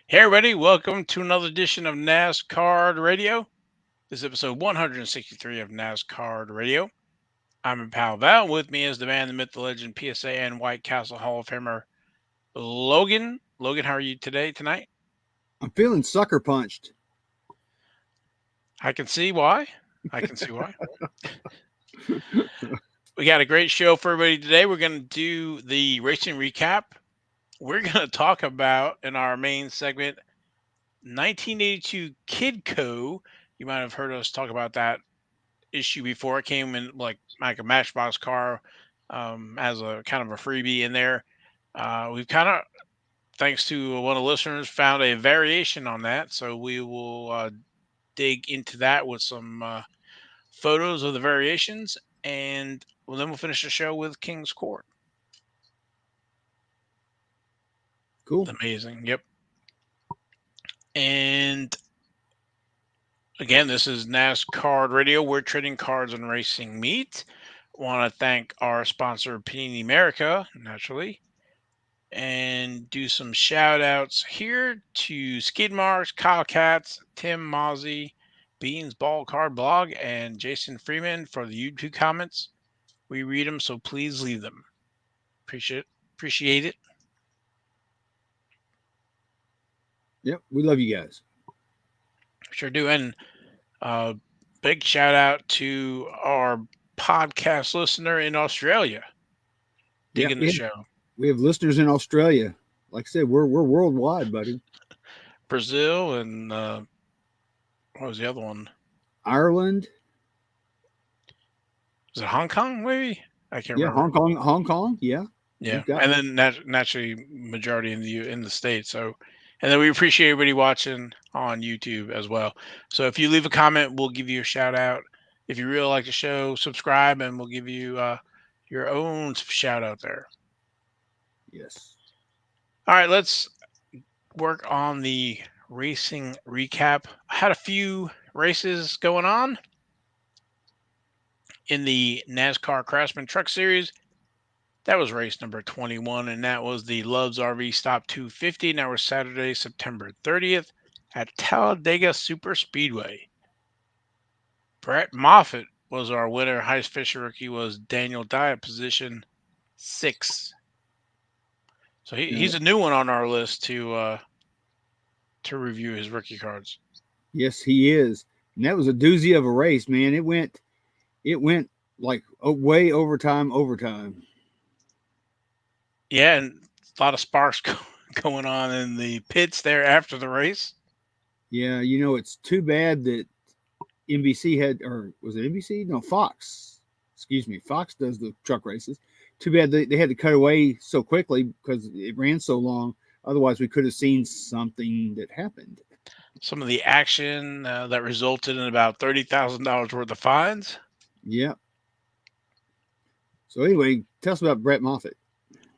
Hey, everybody, welcome to another edition of NasCard Radio. This is episode 163 of NasCard Radio. I'm your pal Val. With me is the man, the myth, the legend, PSA and White Castle Hall of Famer, Logan. Logan, how are you tonight? I'm feeling sucker punched. I can see why. I can see why. We got a great show for everybody today. We're going to do the racing recap. We're going to talk about, in our main segment, 1982 Kidco. You might have heard us talk about that issue before. It came in like a Matchbox car, as a kind of a freebie in there. We've kind of, thanks to one of the listeners, found a variation on that, so we will dig into that with some photos of the variations, and then we'll finish the show with King's Court. Cool. Amazing, yep. And again, this is NasCard Radio. We're trading cards and racing meet. Want to thank our sponsor, Panini America, naturally, and do some shout outs here to Skid Marks, Kyle Katz, Tim Mozzie, Beans Ball Card Blog, and Jason Freeman for the YouTube comments. We read them, so please leave them. Appreciate it. Yep, we love you guys. Sure do. And big shout out to our podcast listener in Australia, Yeah, digging the show. we have listeners in Australia. Like I said, we're worldwide, buddy. Brazil and what was the other one? Ireland, Was it Hong Kong? Maybe I can't yeah, remember. Hong Kong, yeah. Yeah, We've got and then naturally majority in the states. So, and then we appreciate everybody watching on YouTube as well. So if you leave a comment, we'll give you a shout out. If you really like the show, subscribe, and we'll give you your own shout out there. yes. All right, let's work on the racing recap. I had a few races going on in the NASCAR Craftsman Truck Series. That was race number 21, and that was the Love's RV Stop 250. And that was Saturday, September 30th at Talladega Superspeedway. Brett Moffitt was our winner. Highest Fisher rookie was Daniel Dye at position 6. So Yeah, he's a new one on our list to review his rookie cards. yes, he is. And that was a doozy of a race, man. It went like way overtime. Yeah, and a lot of sparks going on in the pits there after the race. Yeah, it's too bad that NBC had, or was it NBC? No, Fox. Excuse me, Fox does the truck races. Too bad they had to cut away so quickly because it ran so long. Otherwise, we could have seen something that happened. Some of the action that resulted in about $30,000 worth of fines. Yeah. So anyway, tell us about Brett Moffitt.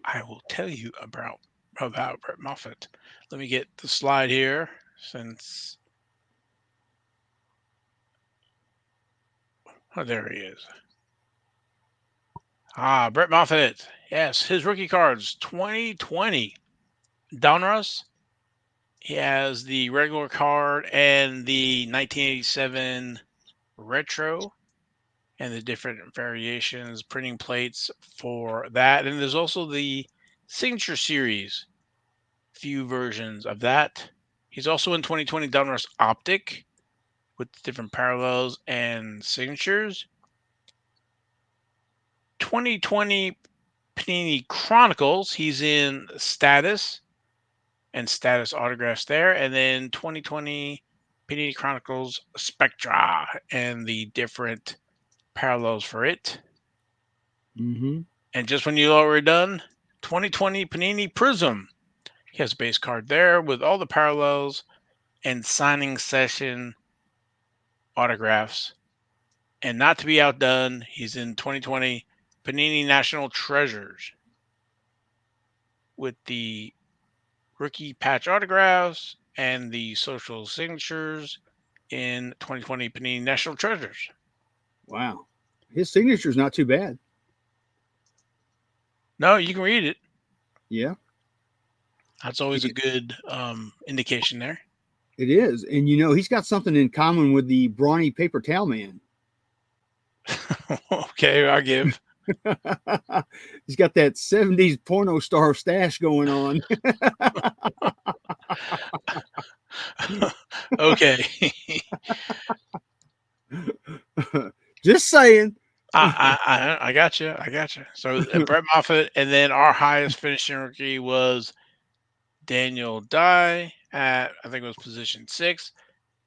I will tell you about Brett Moffitt. Let me get the slide here since there he is. Brett Moffitt. Yes, his rookie cards 2020 Donruss. He has the regular card and the 1987 retro and the different variations, printing plates for that. And there's also the signature series, few versions of that. He's also in 2020 Donruss Optic with different parallels and signatures. 2020 Panini Chronicles, he's in status and status autographs there. And then 2020 Panini Chronicles Spectra and the different parallels for it. Mm-hmm. And just when you thought we're done, 2020 Panini Prism. He has a base card there with all the parallels and signing session autographs. And not to be outdone, he's in 2020 Panini National Treasures with the rookie patch autographs and the social signatures in 2020 Panini National Treasures. Wow. His signature's not too bad. No, you can read it. Yeah. That's always a good indication there. It is, and he's got something in common with the brawny paper towel man. Okay, I give. He's got that '70s porno star stash going on. Okay. Just saying. I got you. I got you. So Brett Moffitt, and then our highest finishing rookie was Daniel Dye at, I think it was position 6.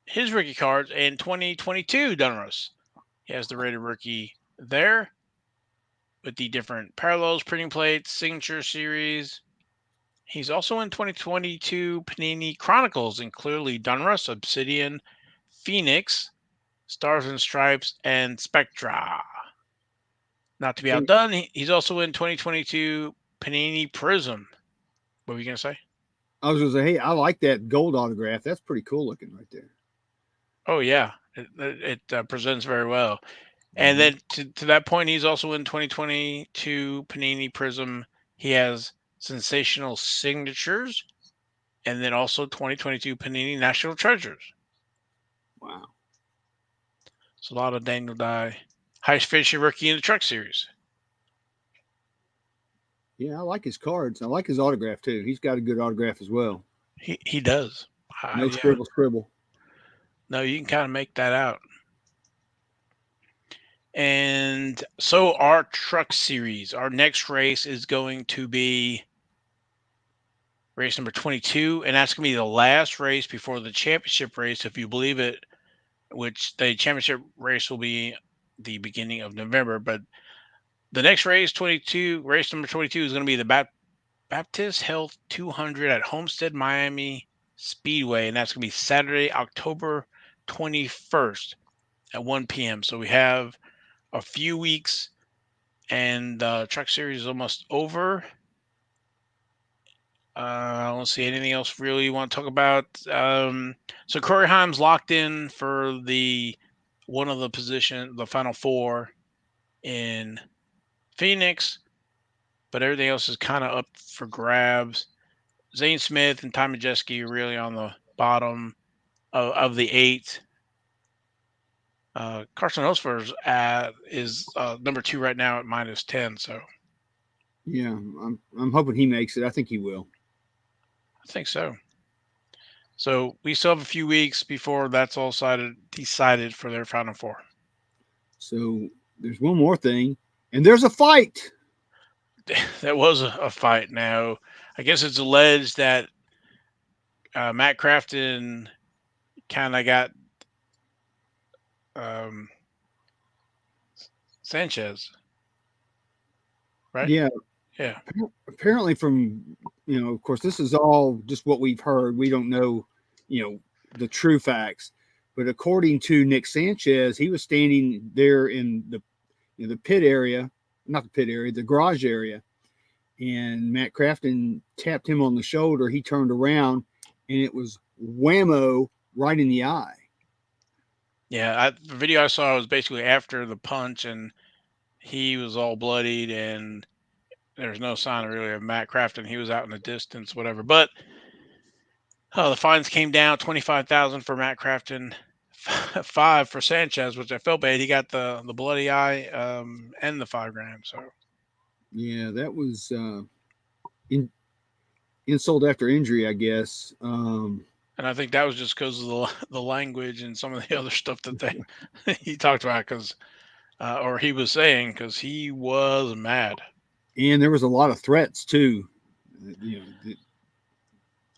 His rookie cards in 2022 Donruss. He has the rated rookie there with the different parallels, printing plates, signature series. He's also in 2022 Panini Chronicles and clearly Donruss, Obsidian, Phoenix, Stars and Stripes, and Spectra. Not to be outdone, he's also in 2022 Panini Prism. What were you going to say? I was going to say, hey, I like that gold autograph. That's pretty cool looking right there. Oh, yeah. It presents very well. And Mm-hmm. then to that point, he's also in 2022 Panini Prism. He has Sensational Signatures, and then also 2022 Panini National Treasures. Wow. It's a lot of Daniel Dye. Highest finishing rookie in the Truck Series. Yeah, I like his cards. I like his autograph too. He's got a good autograph as well. He does. No Yeah. scribble. No, you can kind of make that out. And so our Truck Series, our next race is going to be race number 22, and that's going to be the last race before the championship race, if you believe it, which the championship race will be the beginning of November. But the next race, race number 22, is going to be the Baptist Health 200 at Homestead Miami Speedway, and that's going to be Saturday, October 21st at 1 p.m. So we have a few weeks, and the Truck Series is almost over. I don't see anything else really you want to talk about. So Corey Haim's locked in for the final 4 in Phoenix, but everything else is kind of up for grabs. Zane Smith and Ty Majeski are really on the bottom of the 8. Carson Hocefer is number 2 right now at -10. So Yeah, I'm hoping he makes it. I think he will. I think so. So we still have a few weeks before that's all decided for their final 4. So there's one more thing, and there's a fight. That was a fight. Now, I guess it's alleged that Matt Crafton kind of got um, Sanchez, right? Yeah, Yeah. apparently from of course, this is all just what we've heard. We don't know, the true facts. But according to Nick Sanchez, he was standing there in the pit area, not the pit area, the garage area, and Matt Crafton tapped him on the shoulder. He turned around, and it was whammo right in the eye. Yeah. The video I saw was basically after the punch, and he was all bloodied, and there's no sign really of Matt Crafton. He was out in the distance, whatever. But the fines came down 25,000 for Matt Crafton, 5 for Sanchez, which I felt bad. He got the bloody eye and the $5,000. So Yeah, that was insult after injury, I guess. and I think that was just because of the language and some of the other stuff that he talked about, or he was saying, because he was mad. And there was a lot of threats too.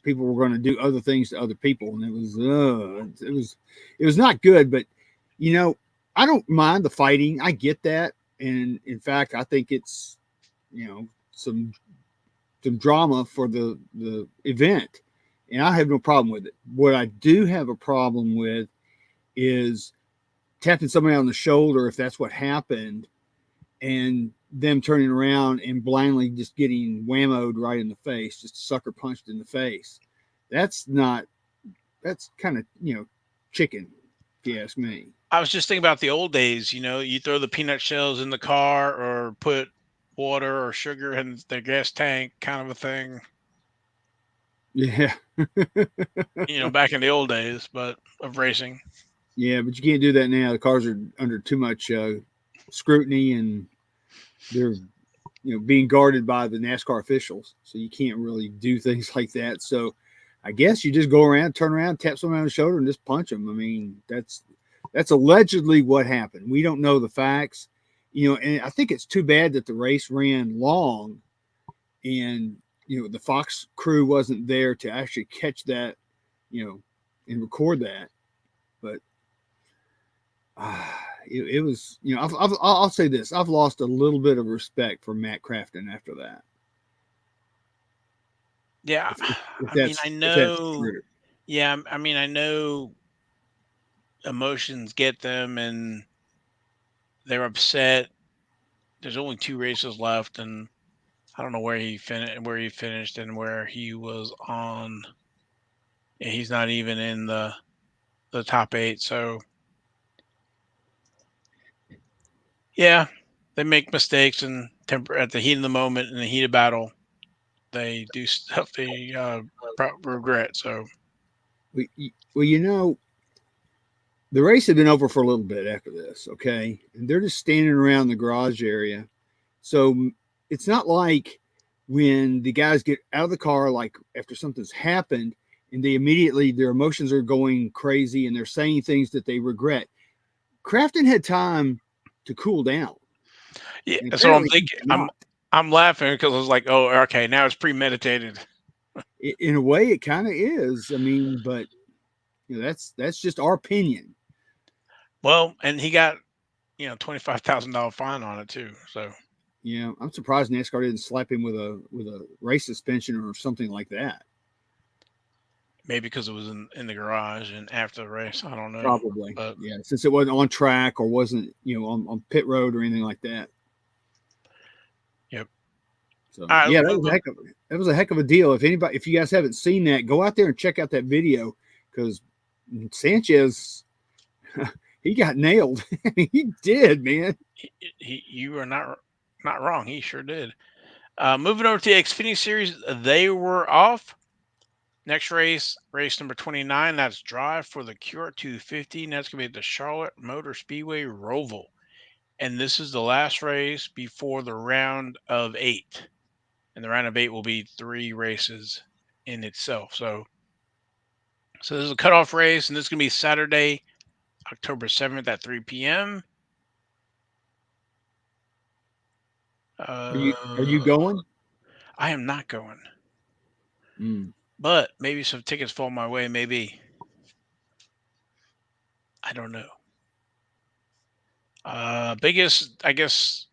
People were going to do other things to other people, and it was not good. But I don't mind the fighting. I get that, and in fact, I think it's some drama for the event, and I have no problem with it. What I do have a problem with is tapping somebody on the shoulder if that's what happened, and them turning around and blindly just getting whammoed right in the face, just sucker punched in the face. That's kind of, chicken, if you ask me. I was just thinking about the old days. You throw the peanut shells in the car or put water or sugar in the gas tank, kind of a thing. Yeah. back in the old days, but of racing. Yeah, but you can't do that now. The cars are under too much scrutiny, and they're being guarded by the NASCAR officials. So you can't really do things like that. So I guess you just go around, turn around, tap someone on the shoulder, and just punch them. I mean, that's allegedly what happened. We don't know the facts, and I think it's too bad that the race ran long, and the Fox crew wasn't there to actually catch that, you know, and record that. But uh, it was, I'll say this: I've lost a little bit of respect for Matt Crafton after that. Yeah, If I mean, I that's know. true. Yeah, I mean, I know emotions get them, and they're upset. There's only two races left, and I don't know where he finished, and where he was on. Yeah, he's not even in the top eight. So yeah, they make mistakes, and at the heat of the moment, in the heat of battle, they do stuff they regret. So Well, the race had been over for a little bit after this, okay, and they're just standing around the garage area. So it's not like when the guys get out of the car, like after something's happened, and they immediately their emotions are going crazy and they're saying things that they regret. Crafton had time to cool down, yeah, and so I'm apparently he thinking, did not. I'm laughing because I was like, oh, okay, now it's premeditated. In a way, it kind of is. I mean, but that's just our opinion. Well, and he got $25,000 fine on it too. So I'm surprised NASCAR didn't slap him with a race suspension or something like that. maybe because it was in the garage and after the race, I don't know. Probably, But yeah, since it wasn't on track or wasn't on pit road or anything like that. yep. So All right, yeah, moving. that was a heck of a deal. If you guys haven't seen that, go out there and check out that video because Sanchez he got nailed. He did, man. You are not wrong. He sure did. Moving over to the Xfinity Series, they were off. Next race, race number 29. That's Drive for the Cure 250. And that's going to be at the Charlotte Motor Speedway Roval. And this is the last race before the round of eight. And the round of eight will be three races in itself. So this is a cutoff race, and this is going to be Saturday, October 7th at 3 p.m. Are you Uh, going? I am not going, Mm. but maybe some tickets fall my way. Maybe. I don't know. Biggest, I guess,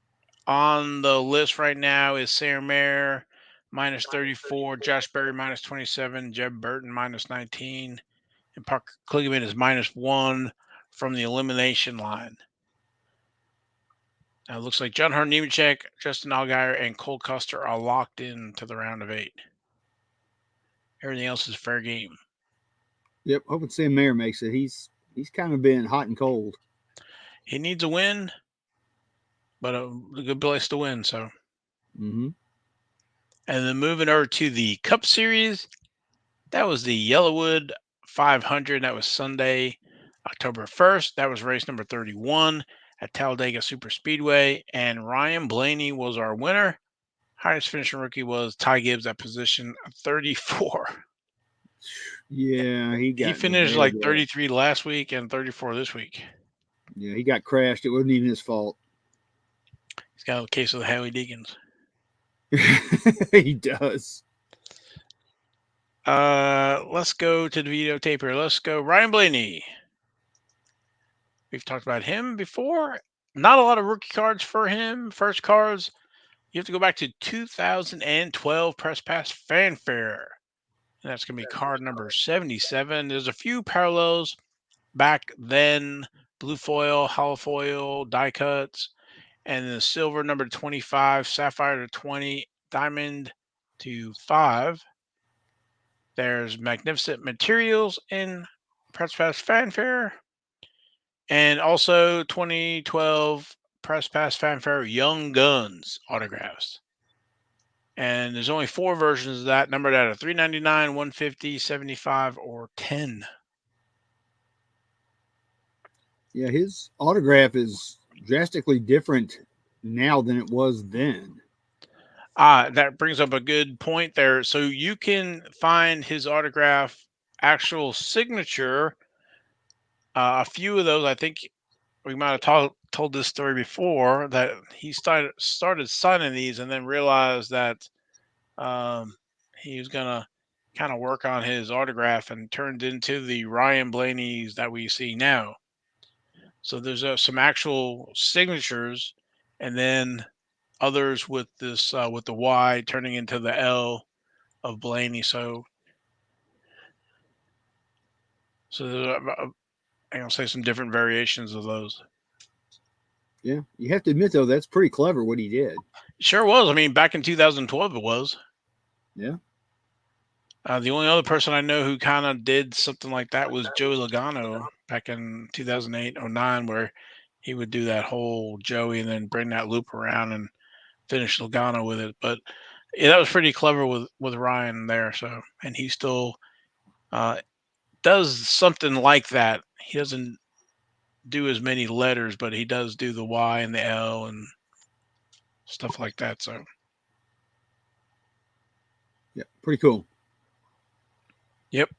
on the list right now is Sarah Mayer minus 34, Josh Berry minus 27, Jeb Burton minus 19, and Parker Kligerman is minus one from the elimination line. Now it looks like John Hart Nemechek, Justin Allgaier, and Cole Custer are locked in to the round of eight. Everything else is fair game. Yep. Hoping Sam Mayer makes it. He's kind of been hot and cold. He needs a win, but a good place to win. So, Hmm. and then moving over to the Cup Series, that was the Yellowwood 500. That was Sunday, October 1st. That was race number 31 at Talladega Superspeedway. And Ryan Blaney was our winner. Highest finishing rookie was Ty Gibbs at position 34. Yeah, he He got finished nailed like there. 33 last week and 34 this week. Yeah, he got crashed. It wasn't even his fault. He's got a case of the Howie Deacons. He does. Let's go to the videotape here. Let's go. Ryan Blaney. We've talked about him before. Not a lot of rookie cards for him. First cards, you have to go back to 2012 Press Pass Fanfare. And that's going to be card number 77. There's a few parallels back then, blue foil, hollow foil, die cuts, and the silver number 25, sapphire to 20, diamond to 5. There's magnificent materials in Press Pass Fanfare, and also 2012 Press Pass Fanfare Young Guns autographs. And there's only 4 versions of that, numbered out of 399, 150, 75, or 10. Yeah, his autograph is drastically different now than it was then. That brings up a good point there. So you can find his autograph, actual signature. A few of those, I think we might have told this story before, that he started signing these and then realized that um, he was gonna kind of work on his autograph and turned into the Ryan Blaney's that we see now. So there's some actual signatures, and then others with this with the Y turning into the L of Blaney. So there's I'm gonna say some different variations of those. Yeah, you have to admit though that's pretty clever what he did. Sure was. I mean, back in 2012, it was. Yeah, The only other person I know who kind of did something like that was Joey Logano back in 2008 or 9, where he would do that whole Joey and then bring that loop around and finish Logano with it. But yeah, that was pretty clever with Ryan there. So, and he still uh, does something like that. He doesn't do as many letters, but he does do the Y and the L and stuff like that. So, yeah, pretty cool. yep.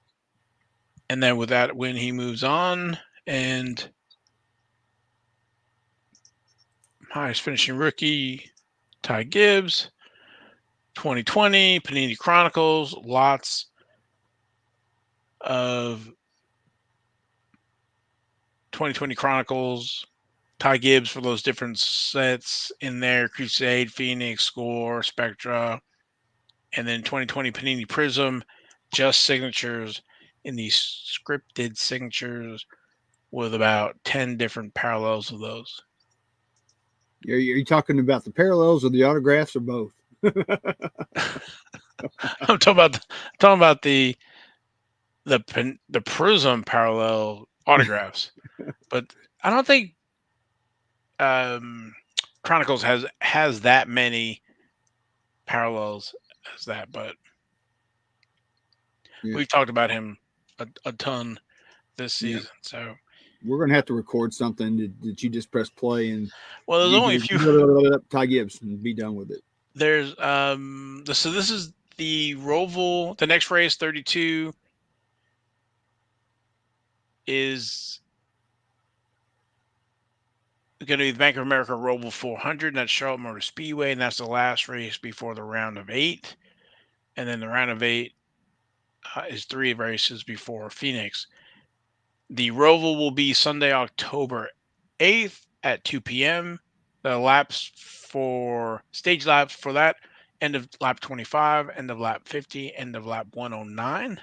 And then with that, when he moves on, and highest finishing rookie, Ty Gibbs, 2020 Panini Chronicles, lots of 2020 Chronicles, Ty Gibbs for those different sets in there: Crusade, Phoenix, Score, Spectra, and then 2020 Panini Prism, just signatures in these scripted signatures with about 10 different parallels of those. Are you talking about the parallels or the autographs or both? I'm talking about the Prism parallel autographs, but I don't think um, Chronicles has that many parallels as that. But Yeah, we've talked about him a ton this yeah. season. So, We're gonna have to record something that you just press play and well, there's give only a your few. Ty Gibbs and be done with it. There's so this is the Roval. The next race, 32, is going to be the Bank of America Roval 400. And that's Charlotte Motor Speedway, and that's the last race before the round of 8. And then the round of 8 is 3 races before Phoenix. The Roval will be Sunday, October 8th at 2 p.m. The laps for stage laps for that: end of lap 25, end of lap 50, end of lap 109.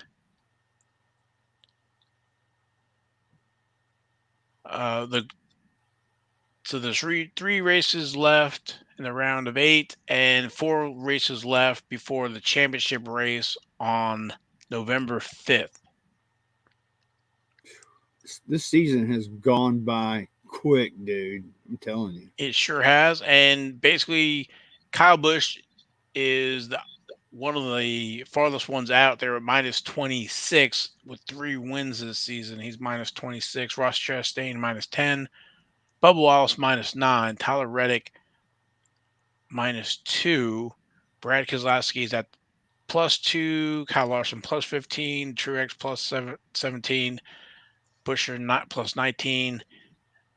The So there's three races left in the round of 8, and 4 races left before the championship race on November 5th. This season has gone by quick, dude. I'm telling you. It sure has, and basically, Kyle Busch is one of the farthest ones out there at minus 26 with 3 wins this season. He's minus 26. Ross Chastain minus 10. Bubba Wallace minus 9. Tyler Reddick minus 2. Brad Keselowski is at plus 2. Kyle Larson plus 15. Truex plus 17. Busher not plus 19.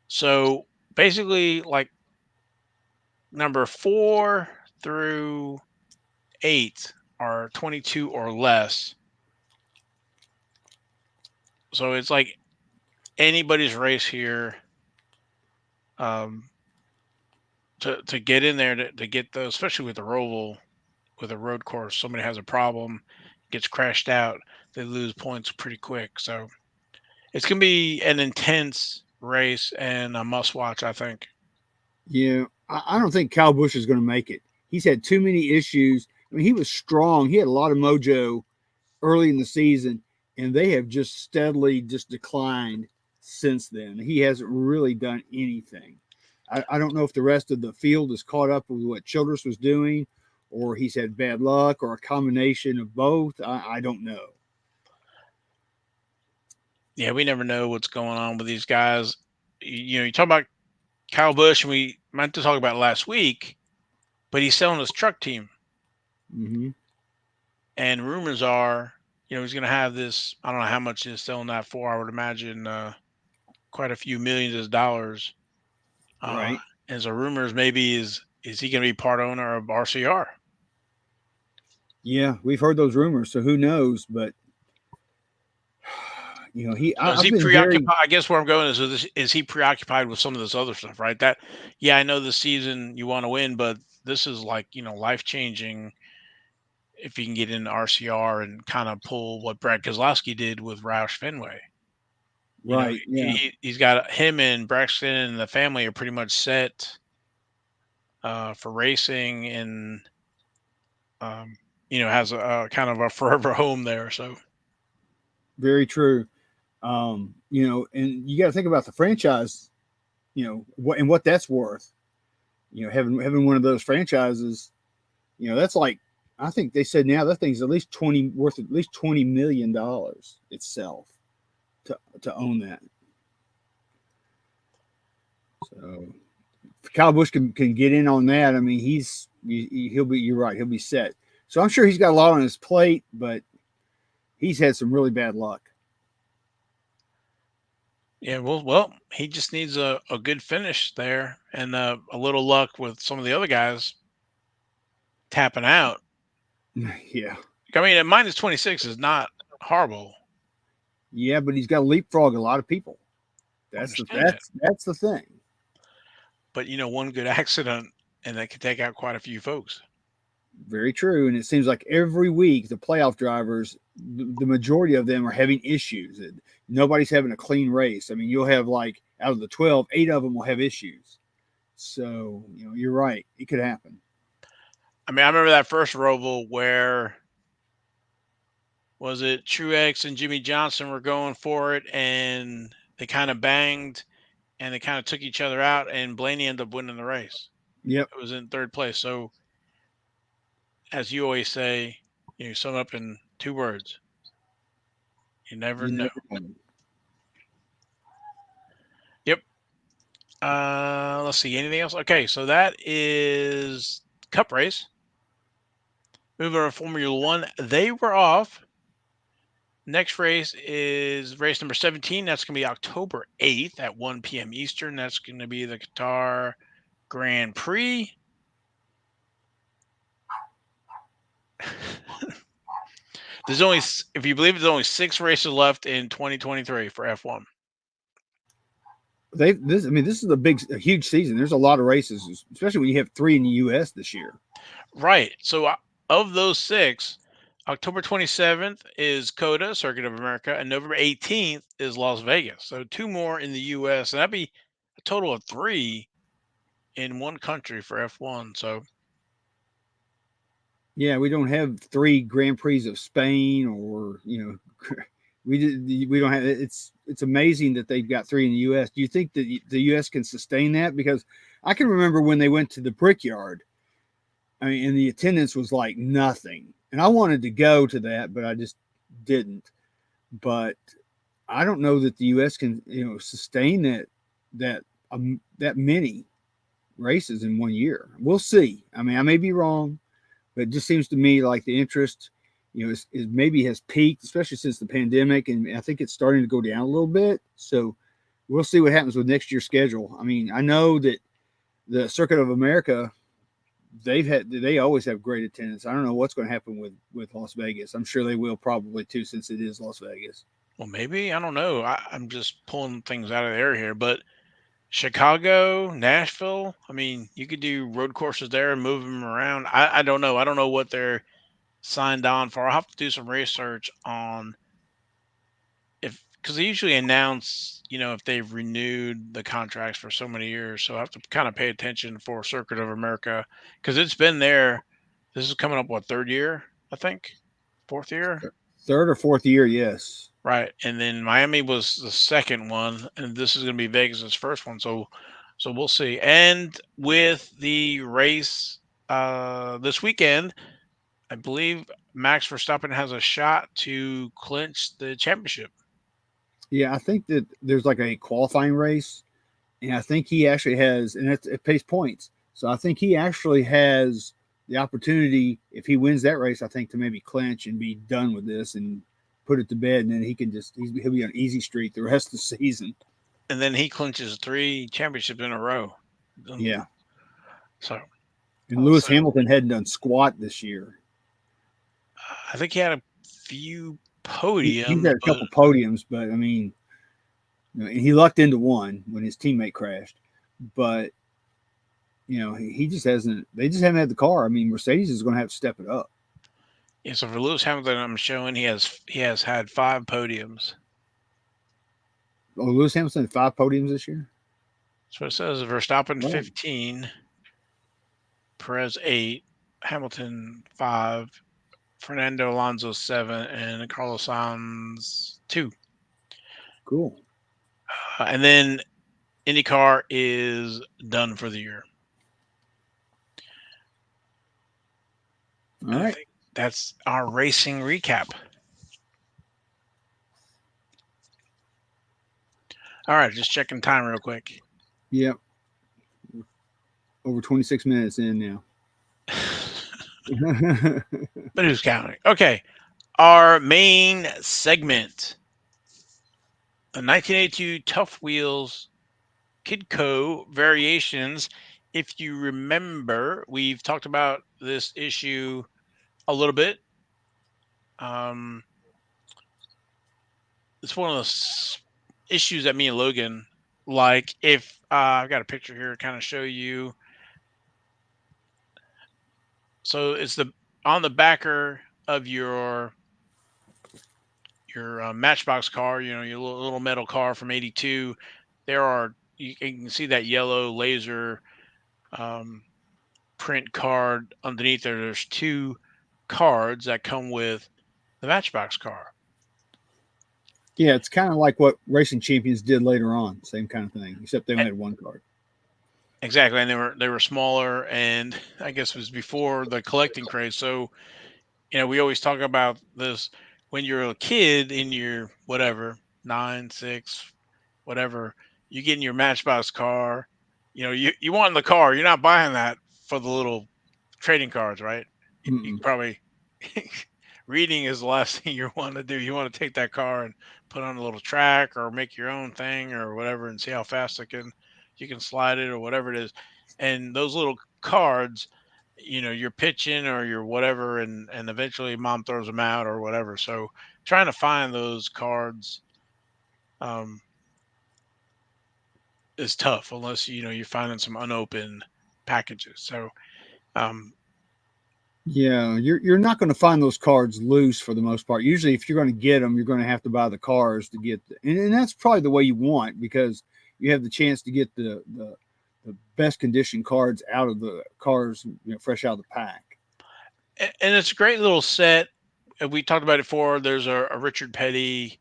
So basically, like number 4 through 8 are 22 or less. So it's like anybody's race here, um, to get in there to get those, especially with the Roval, with a road course. Somebody has a problem, gets crashed out, they lose points pretty quick. So it's gonna be an intense race and a must watch, I think. Yeah, I don't think Kyle Busch is going to make it. He's had too many issues. I mean, he was strong. He had a lot of mojo early in the season, and they have just steadily just declined since then. He hasn't really done anything. I don't know if the rest of the field is caught up with what Childress was doing, or he's had bad luck, or a combination of both. I don't know. Yeah, we never know what's going on with these guys. You talk about Kyle Busch, and we meant to talk about it last week, but he's selling his truck team, Hmm. and rumors are, he's going to have this. I don't know how much he's selling that for. I would imagine quite a few millions of dollars. Uh, Right. and so rumors maybe is he going to be part owner of RCR? Yeah, we've heard those rumors, so who knows? But So is I've he been very, preoccupied? I guess where I'm going is he preoccupied with some of this other stuff, right? That, yeah, I know this season you want to win, but this is like, life changing if you can get into RCR and kind of pull what Brad Keselowski did with Roush Fenway. You know, right. Yeah, he's got him and Braxton and the family are pretty much set for racing, and um, has a kind of a forever home there. So very true. And you got to think about the franchise. What that's worth. Having one of those franchises. That's like, I think they said now that thing's at least worth at least $20 million itself to own that. So if Kyle Busch can get in on that, I mean, he'll be. You're right. He'll be set. So I'm sure he's got a lot on his plate, but he's had some really bad luck. yeah, well, he just needs a good finish there and a little luck with some of the other guys tapping out. Yeah, I mean, at minus 26 is not horrible. yeah, but he's got to leapfrog a lot of people. I That's the understand that, that's the thing. but one good accident and that could take out quite a few folks. Very true. And it seems like every week the playoff drivers, the majority of them are having issues. Nobody's having a clean race. I mean, you'll have like out of the 12, 8 of them will have issues. So, you're right. It could happen. I mean, I remember that first Roval where was it Truex and Jimmy Johnson were going for it, and they kind of banged and they kind of took each other out, and Blaney ended up winning the race. Yep. It was in third place. So, as you always say, you sum up in two words: you never You know. never know. Yep. Let's see. Anything else? Okay, so that is Cup race. Moving over to Formula One, they were off. Next race is race number 17. That's going to be October 8th at 1 p.m. Eastern. That's going to be the Qatar Grand Prix. There's only, if you believe, there's only 6 races left in 2023 for F1. I mean, this is a huge season. There's a lot of races, especially when you have 3 in the US this year. Right. So of those 6, October 27th is COTA, Circuit of America, and November 18th is Las Vegas. So 2 more in the US, and that'd be a total of 3 in one country for F1. So Yeah, we don't have 3 Grand Prix of Spain, or we don't have. It's amazing that they've got 3 in the U.S. Do you think that the U.S. can sustain that? Because I can remember when they went to the Brickyard. I mean, and the attendance was like nothing, and I wanted to go to that, but I just didn't. But I don't know that the U.S. can sustain that many races in one year. We'll see. I mean, I may be wrong, but it just seems to me like the interest, is maybe has peaked, especially since the pandemic, and I think it's starting to go down a little bit. So we'll see what happens with next year's schedule. I mean, I know that the Circuit of America, they always have great attendance. I don't know what's going to happen with Las Vegas. I'm sure they will probably too, since it is Las Vegas. well, maybe, I don't know. I'm just pulling things out of the air here, but Chicago, Nashville. I mean, you could do road courses there and move them around. I don't know. I don't know what they're signed on for. I'll have to do some research on if, because they usually announce, if they've renewed the contracts for so many years. So I have to kind of pay attention for Circuit of America because it's been there. This is coming up, what, third year, I think? Fourth year? Third or fourth year, yes. Right. And then Miami was the second one, and this is going to be Vegas's first one. So we'll see. And with the race this weekend, I believe Max Verstappen has a shot to clinch the championship. Yeah, I think that there's like a qualifying race, and I think he actually has, and it pays points. So I think he actually has the opportunity if he wins that race. I think to maybe clinch and be done with this and put it to bed, and then he'll be on easy streak the rest of the season. And then he clinches 3 championships in a row. Yeah, So, and Lewis so Hamilton hadn't done squat this year. I think he had a few He's podiums, had a but couple podiums, but I mean, and he lucked into one when his teammate crashed. But he just hasn't. They just haven't had the car. I mean, Mercedes is going to have to step it up. yeah. So for Lewis Hamilton, I'm showing he has had 5 podiums. Oh, Lewis Hamilton had 5 podiums this year. So it says Verstappen Oh, 15, Perez 8, Hamilton 5, Fernando Alonso 7, and Carlos Sainz 2. cool. And then IndyCar is done for the year. All And I right. think that's our racing recap. All right, just checking time real quick. Yep. Over 26 minutes in now. But who's counting? Okay, our main segment, the 1982 Tough Wheels Kidco Variations. If you remember, we've talked about this issue a little bit. Um, it's one of those issues that me and Logan like. If I've got a picture here to kind of show you. So it's the on the backer of your Matchbox car, your little metal car from '82. There are you can see that yellow laser um, print card underneath there. There's 2 cards that come with the Matchbox car. Yeah, it's kind of like what Racing Champions did later on. Same kind of thing, except they only had one card. Exactly, and they were smaller, and I guess it was before the collecting craze. So we always talk about this when you're a kid in your whatever 9, 6, whatever. You get in your Matchbox car, you want the car. You're not buying that for the little trading cards, right? You Mm-mm. probably reading is the last thing you want to do. You want to take that car and put on a little track or make your own thing or whatever and see how fast you can slide it or whatever it is. And those little cards, you're pitching or you're whatever, and eventually mom throws them out or whatever. So trying to find those cards um, is tough unless you're finding some unopened packages. So um, Yeah, you're not going to find those cards loose for the most part. Usually, if you're going to get them, you're going to have to buy the cars to get, and that's probably the way you want because you have the chance to get the best condition cards out of the cars, fresh out of the pack. and it's a great little set. We talked about it before. There's a Richard Petty.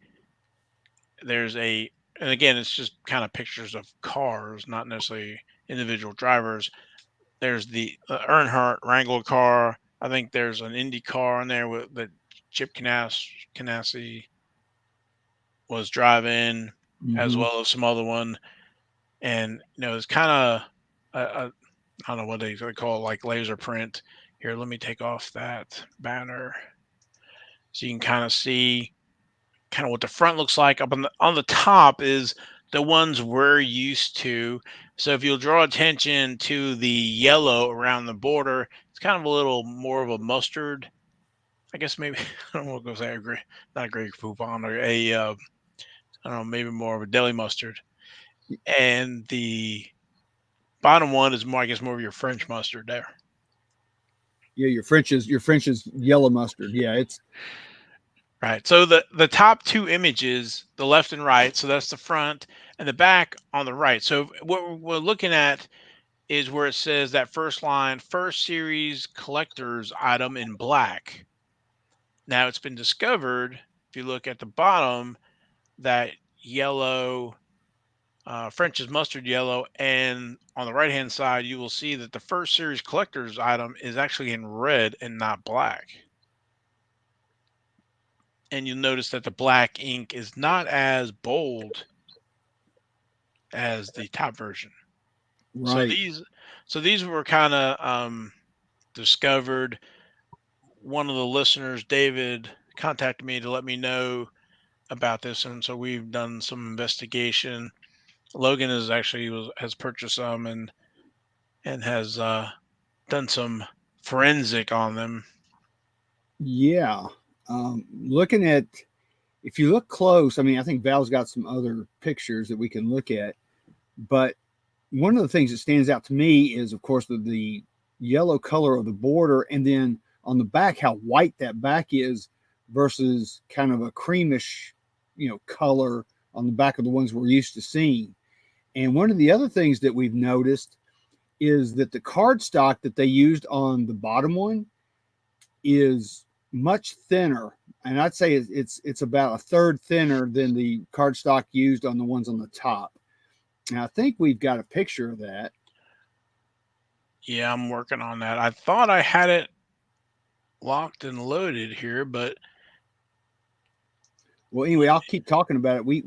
There's and again, it's just kind of pictures of cars, not necessarily individual drivers. There's the Earnhardt Wrangler car. I think there's an Indy car in there with that Chip Ganassi was driving, as Hmm. well as some other one. And it's kind of I don't know what they call it, like laser print. Here, let me take off that banner so you can kind of see kind of what the front looks like. Up on the top is the ones we're used to. So if you'll draw attention to the yellow around the border, it's kind of a little more of a mustard. I guess maybe I don't know what goes there. Not a Grey Poupon or I don't know, maybe more of a deli mustard. And the bottom one is more, I guess, more of your French mustard there. Yeah, your French is yellow mustard. Yeah, it's Right. So the top 2 images, the left and right, so that's the front and the back on the right. So what we're looking at is where it says that first line, first series collector's item in black. Now it's been discovered, if you look at the bottom, that yellow French's mustard yellow, and on the right hand side, you will see that the first series collector's item is actually in red and not black. And you'll notice that the black ink is not as bold as the top version. So Right. these were kind of discovered. One of the listeners, David, contacted me to let me know about this, and so we've done some investigation. Logan has purchased some and has done some forensic on them. Yeah. Looking at, if you look close, I mean, I think Val's got some other pictures that we can look at, but one of the things that stands out to me is, of course, the yellow color of the border, and then on the back, how white that back is versus kind of a creamish, color on the back of the ones we're used to seeing. And one of the other things that we've noticed is that the cardstock that they used on the bottom one is much thinner, and I'd say it's about a third thinner than the cardstock used on the ones on the top. And I think we've got a picture of that. Yeah, I'm working on that. I thought I had it locked and loaded here, but Well, anyway, I'll keep talking about it.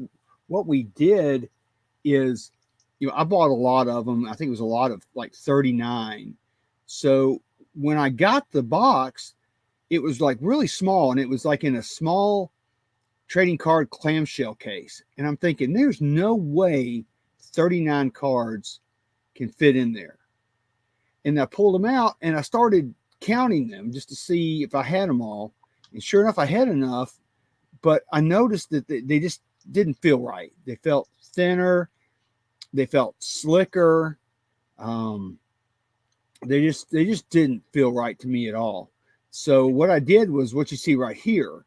What we did is, I bought a lot of them. I think it was a lot of like 39. So when I got the box, it was like really small, and it was like in a small trading card clamshell case. And I'm thinking, there's no way 39 cards can fit in there. And I pulled them out and I started counting them just to see if I had them all. And sure enough, I had enough, but I noticed that they just didn't feel right. They felt thinner, they felt slicker. Um, they just didn't feel right to me at all. So what I did was what you see right here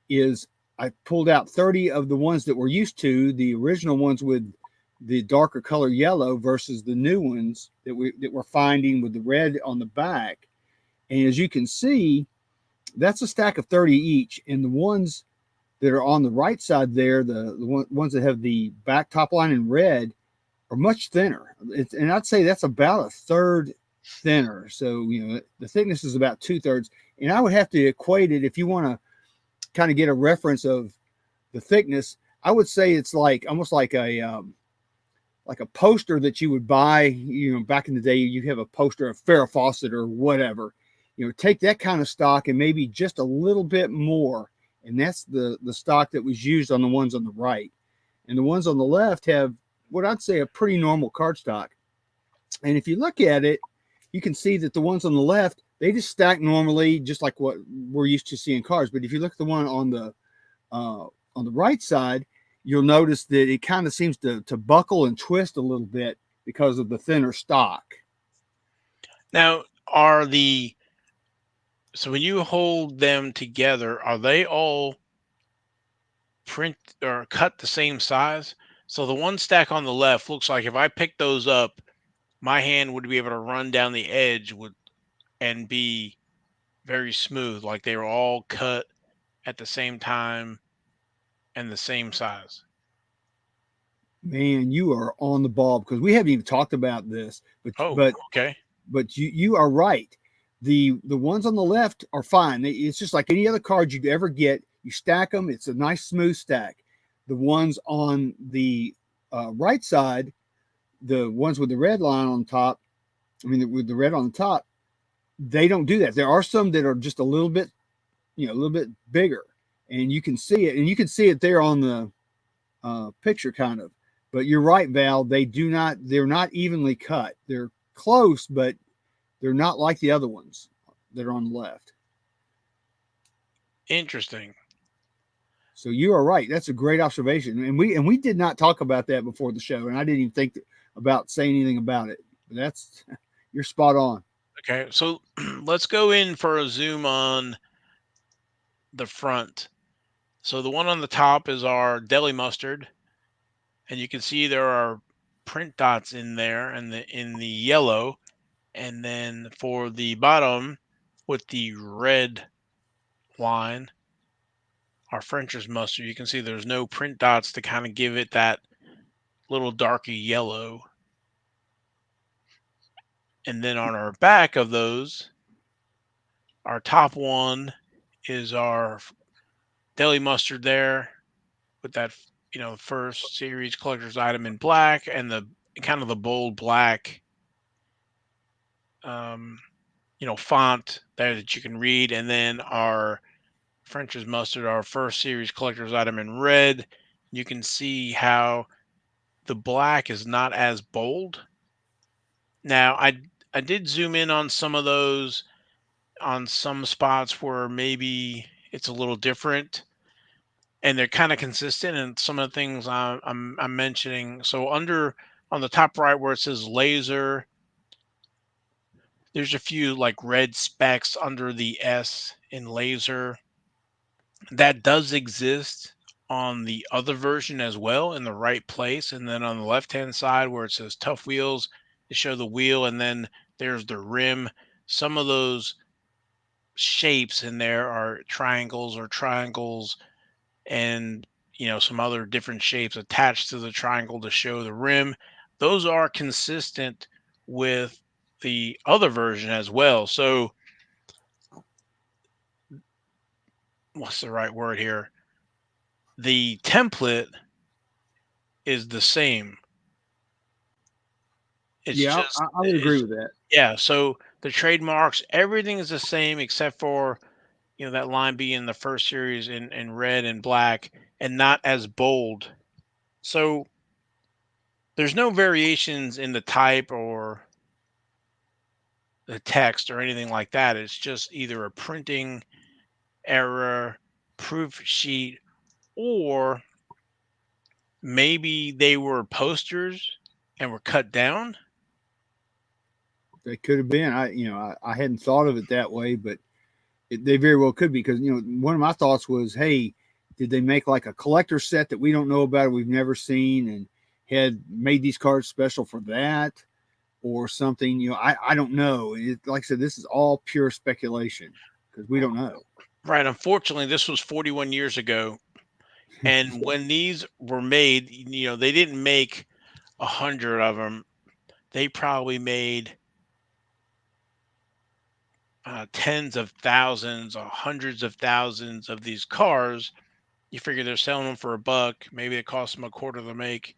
is I pulled out 30 of the ones that we're used to, the original ones with the darker color yellow versus the new ones that we're finding with the red on the back. And as you can see, that's a stack of 30 each. And the ones that are on the right side there, the ones that have the back top line in red, are much thinner. And I'd say that's about a third thinner. So, the thickness is about 2/3. And I would have to equate it, if you want to kind of get a reference of the thickness, I would say it's like almost like a poster that you would buy, back in the day. You have a poster of Farrah Fawcett or whatever, take that kind of stock and maybe just a little bit more. And that's the stock that was used on the ones on the right. And the ones on the left have what I'd say a pretty normal cardstock. And if you look at it, you can see that the ones on the left, they just stack normally, just like what we're used to seeing cards. But if you look at the one on the right side, you'll notice that it kind of seems to buckle and twist a little bit because of the thinner stock. now so when you hold them together, are they all print or cut the same size? So the one stack on the left looks like if I picked those up, my hand would be able to run down the edge with and be very smooth, like they were all cut at the same time and the same size. Man, you are on the ball, because we haven't even talked about this, but Oh, but okay. but you are right. The ones on the left are fine. It's just like any other card you'd ever get. You stack them; it's a nice smooth stack. The ones on the right side, the ones with the red line on top, with the red on the top, they don't do that. There are some that are just a little bit, a little bit bigger, and you can see it, and you can see it there on the picture, kind of. But you're right, Val. They're not evenly cut. They're close, but they're not like the other ones that are on the left. Interesting. So you are right. That's a great observation, and we did not talk about that before the show, and I didn't even think about saying anything about it. But that's you're spot on. Okay, so let's go in for a zoom on the front. So the one on the top is our deli mustard, and you can see there are print dots in there and in the yellow. And then for the bottom with the red line, our French's mustard, you can see there's no print dots to kind of give it that little darker yellow. And then on our back of those, our top one is our deli mustard there with that, first series collector's item in black and the kind of the bold black, um, font there that you can read. And then our French's mustard, our first series collector's item in red. You can see how the black is not as bold. Now, I did zoom in on some of those on some spots where maybe it's a little different and they're kind of consistent in some of the things I'm mentioning. So under on the top right where it says laser, there's a few like red specks under the S in laser. That does exist on the other version as well in the right place. And then on the left hand side where it says tough wheels, they show the wheel and then there's the rim. Some of those shapes in there are triangles and some other different shapes attached to the triangle to show the rim. Those are consistent with the other version as well. So what's the right word here? The template is the same. It's Yeah, just I would agree it's with that. yeah, so the trademarks, everything is the same except for, that line being the first series in red and black and not as bold. So there's no variations in the type or the text or anything like that. It's just either a printing error, proof sheet, or maybe they were posters and were cut down. They could have been. I hadn't thought of it that way, but they very well could be because one of my thoughts was, hey, did they make like a collector set that we don't know about, or we've never seen, and had made these cards special for that, or something? I don't know. Like I said, this is all pure speculation because we don't know. Right. Unfortunately, this was 41 years ago. And when these were made, they didn't make 100 of them. They probably made tens of thousands or hundreds of thousands of these cars. You figure they're selling them for a buck. Maybe it costs them a quarter to make,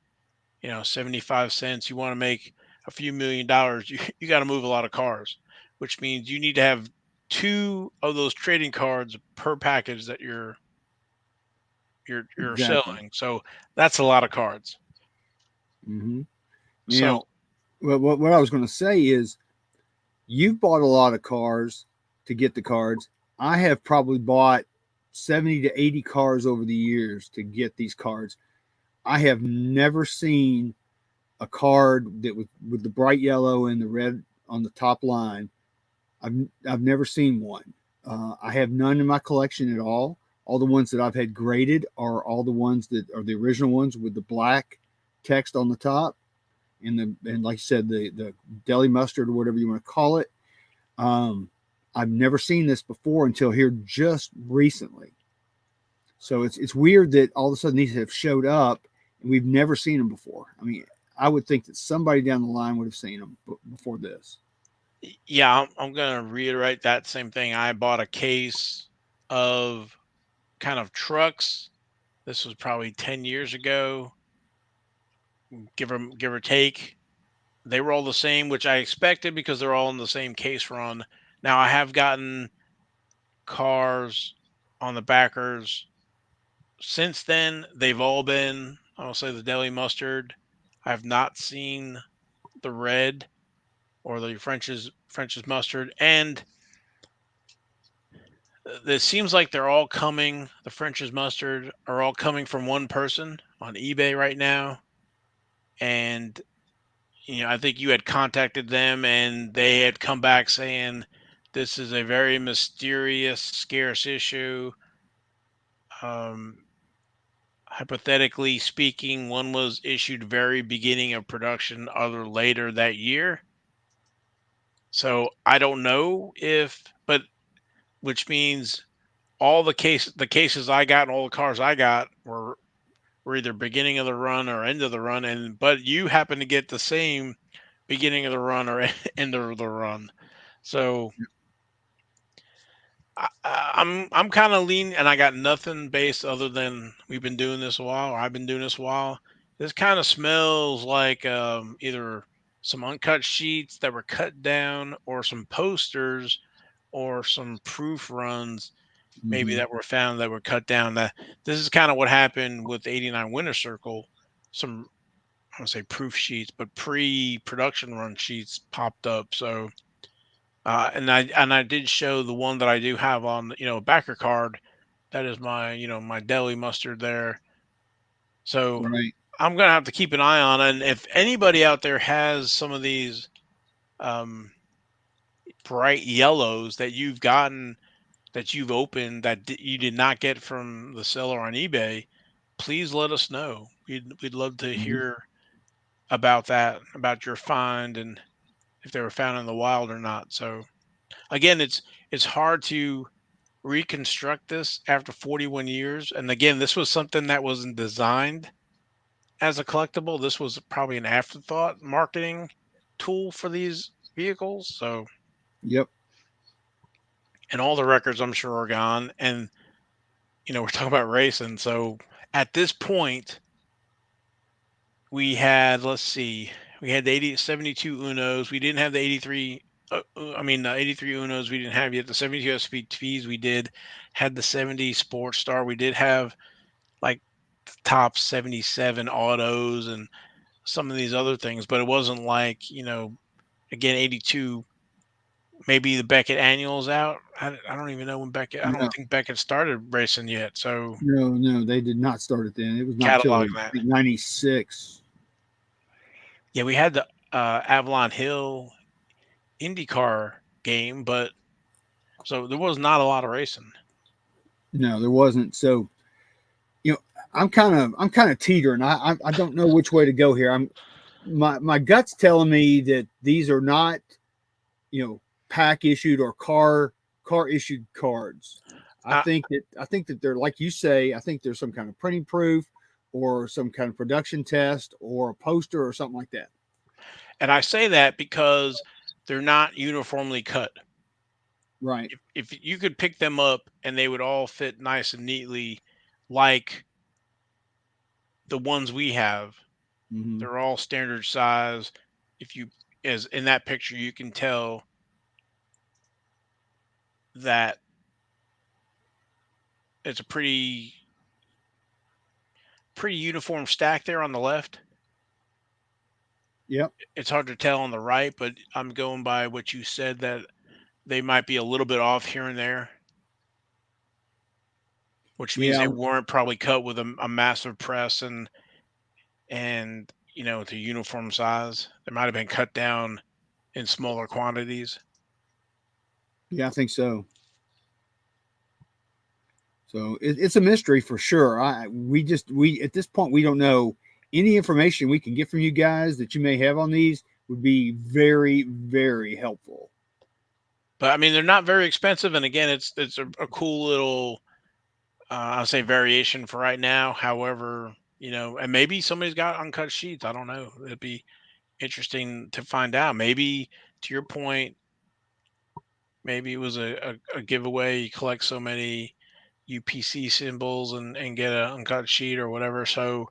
75 cents. You want to make a few $1 million, you got to move a lot of cars, which means you need to have two of those trading cards per package that you're Exactly. selling. So that's a lot of cards. Hmm. So Now, what I was going to say is, you've bought a lot of cars to get the cards. I have probably bought 70 to 80 cars over the years to get these cards. I have never seen a card that was with the bright yellow and the red on the top line. I've never seen one. I have none in my collection at all. All the ones that I've had graded are all the ones that are the original ones with the black text on the top and like you said, the deli mustard or whatever you want to call it. Um, I've never seen this before until here just recently. So it's weird that all of a sudden these have showed up and we've never seen them before. I mean, I would think that somebody down the line would have seen them before this. yeah, I'm going to reiterate that same thing. I bought a case of kind of trucks. This was probably 10 years ago, give or take. They were all the same, which I expected because they're all in the same case run. Now I have gotten cars on the backers since then. They've all been, I'll say, the deli mustard. I have not seen the red or the French's mustard, and it seems like they're all coming. The French's mustard are all coming from one person on eBay right now, and I think you had contacted them, and they had come back saying this is a very mysterious, scarce issue. Um, Hypothetically speaking, one was issued very beginning of production, other later that year. So I don't know if, but which means the cases I got and all the cars I got were were either beginning of the run or end of the run, and but you happen to get the same beginning of the run or end of the run. So I'm kind of lean, and I got nothing based other than we've been doing this a while, or I've been doing this a while. This kind of smells like either some uncut sheets that were cut down, or some posters, or some proof runs maybe Hmm. that were found that were cut down. That this is kind of what happened with the '89 Winter Circle. Some I want to say proof sheets, but pre-production run sheets popped up. So and I did show the one that I do have on, backer card. That is my, my deli mustard there. So Right. I'm gonna have to keep an eye on it. And if anybody out there has some of these um, bright yellows that you've gotten, that you've opened, that you did not get from the seller on eBay, please let us know. We'd love to Hmm. hear about that, about your find, and if they were found in the wild or not. So again, it's hard to reconstruct this after 41 years. And again, this was something that wasn't designed as a collectible. This was probably an afterthought marketing tool for these vehicles. So, Yep. and all the records I'm sure are gone. And, we're talking about racing. So at this point, we had, let's see, we had the 72 Unos. We didn't have the 83. The 83 Unos we didn't have yet. The 72 SPTs we did. Had the 70 Sports Star. We did have like top 77 autos and some of these other things, but it wasn't like, again, 82, maybe the Beckett annuals out. I don't even know when Beckett, I don't No, think Beckett started racing yet. So no, they did not start it then. It was not till catalog I that. think '96. Yeah, we had the Avalon Hill IndyCar game, but so there was not a lot of racing. No, there wasn't. So you know, I'm kind of teetering. I don't know which way to go here. My gut's telling me that these are not, you know, pack issued or car issued cards. Uh, I think that they're like you say. I think there's some kind of printing proof or some kind of production test or a poster or something like that. and I say that because they're not uniformly cut. Right. If you could pick them up and they would all fit nice and neatly, like the ones we have, Hmm. they're all standard size. If you, as in that picture, you can tell that it's a pretty uniform stack there on the left. Yep. It's hard to tell on the right, but I'm going by what you said that they might be a little bit off here and there, which means Yeah. they weren't probably cut with a massive press and to uniform size. They might have been cut down in smaller quantities. Yeah. I think so. So it's a mystery for sure. We at this point we don't know any information we can get from you guys that you may have on these would be very very helpful. But I mean, they're not very expensive, and again, it's a cool little I'll say variation for right now. However, and maybe somebody's got uncut sheets. I don't know. It'd be interesting to find out. Maybe to your point, maybe it was a giveaway. You collect so many UPC symbols and get an uncut sheet or whatever. So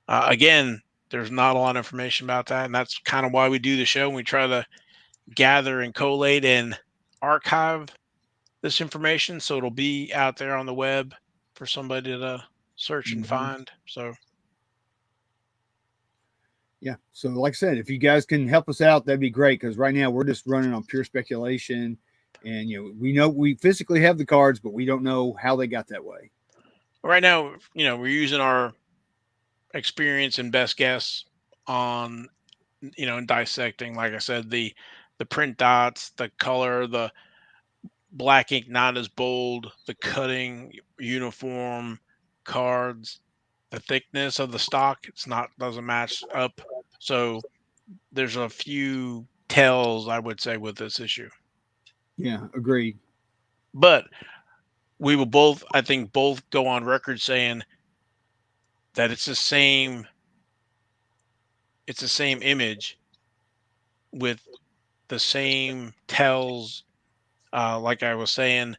again, there's not a lot of information about that, and that's kind of why we do the show. And we try to gather and collate and archive this information so it'll be out there on the web for somebody to search and Hmm. find. So Yeah. So like I said, if you guys can help us out, that'd be great because right now we're just running on pure speculation, and we know we physically have the cards, but we don't know how they got that way. right now, we're using our experience and best guess on, and dissecting, like I said, the print dots, the color, the black ink not as bold, the cutting uniform cards, the thickness of the stock, it's not doesn't match up. So there's a few tells I would say with this issue. Yeah. Agreed. But we will both, I think, both go on record saying that it's the same image with the same tells, like I was saying,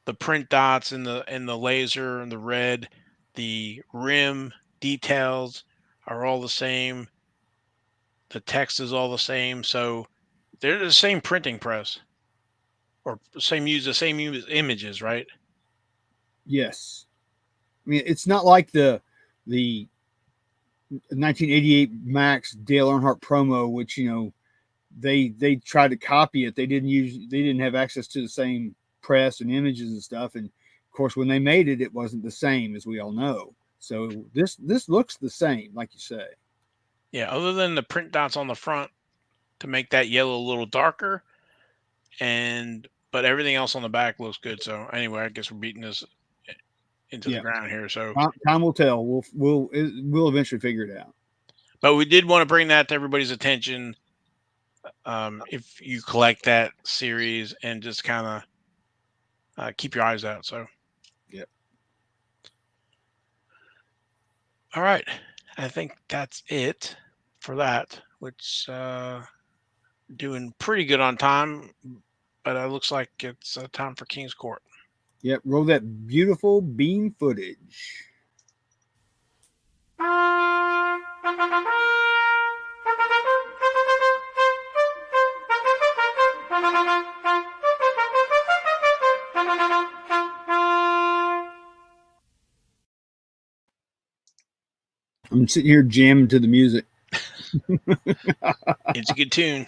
the print dots and the laser and the red, the rim details are all the same. The text is all the same. So they're the same printing press or the same images, right? Yes. I mean, it's not like the 1988 Max Dale Earnhardt promo, which they tried to copy it. They didn't have access to the same press and images and stuff. And of course, when they made it, it wasn't the same, as we all know. So this looks the same, like you say. Yeah, other than the print dots on the front to make that yellow a little darker, and but everything else on the back looks good. So anyway, I guess we're beating this into the Yeah, ground here. So, time will tell. We'll eventually figure it out. but we did want to bring that to everybody's attention. If you collect that series and just kind of keep your eyes out. So, Yeah. all right, I think that's it for that. Which doing pretty good on time, but it looks like it's time for King's Court. Yep. Roll that beautiful bean footage. I'm sitting here jamming to the music. It's a good tune.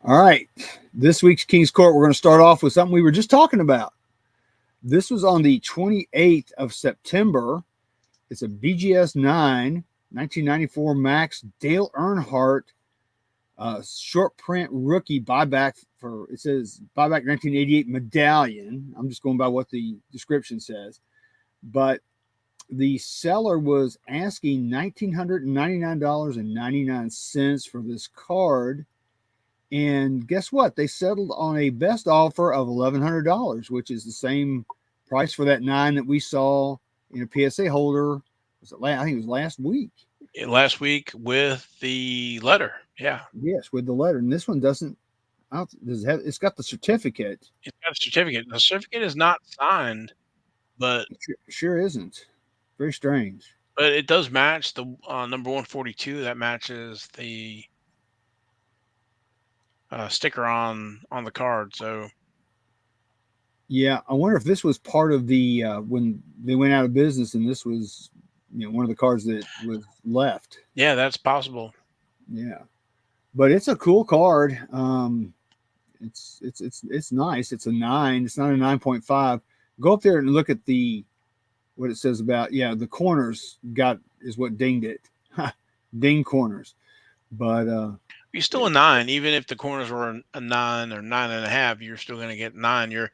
All right. This week's King's Court, we're going to start off with something we were just talking about. This was on the 28th of September. It's a BGS 9 1994 Max Dale Earnhardt short print rookie buyback for, it says buyback 1988 medallion. I'm just going by what the description says. But the seller was asking $1,999.99 for this card. And guess what? They settled on a best offer of $1,100, which is the same price for that 9 that we saw in a PSA holder. I think it was last week. Last week with the letter. Yeah. Yes, with the letter. And this one doesn't. Does it have? It's got the certificate. It's got a certificate. The certificate is not signed, but It sure isn't. Very strange. it does match the number 142. That matches the sticker on the card. So Yeah, I wonder if this was part of the when they went out of business, and this was one of the cards that was left. yeah, that's possible. Yeah, but it's a cool card. It's nice. It's a 9. It's not a 9.5. Go up there and look at what it says about the corners is what dinged it. Ding corners. But You're still a 9, even if the corners were a 9 or 9.5. You're still going to get 9. Your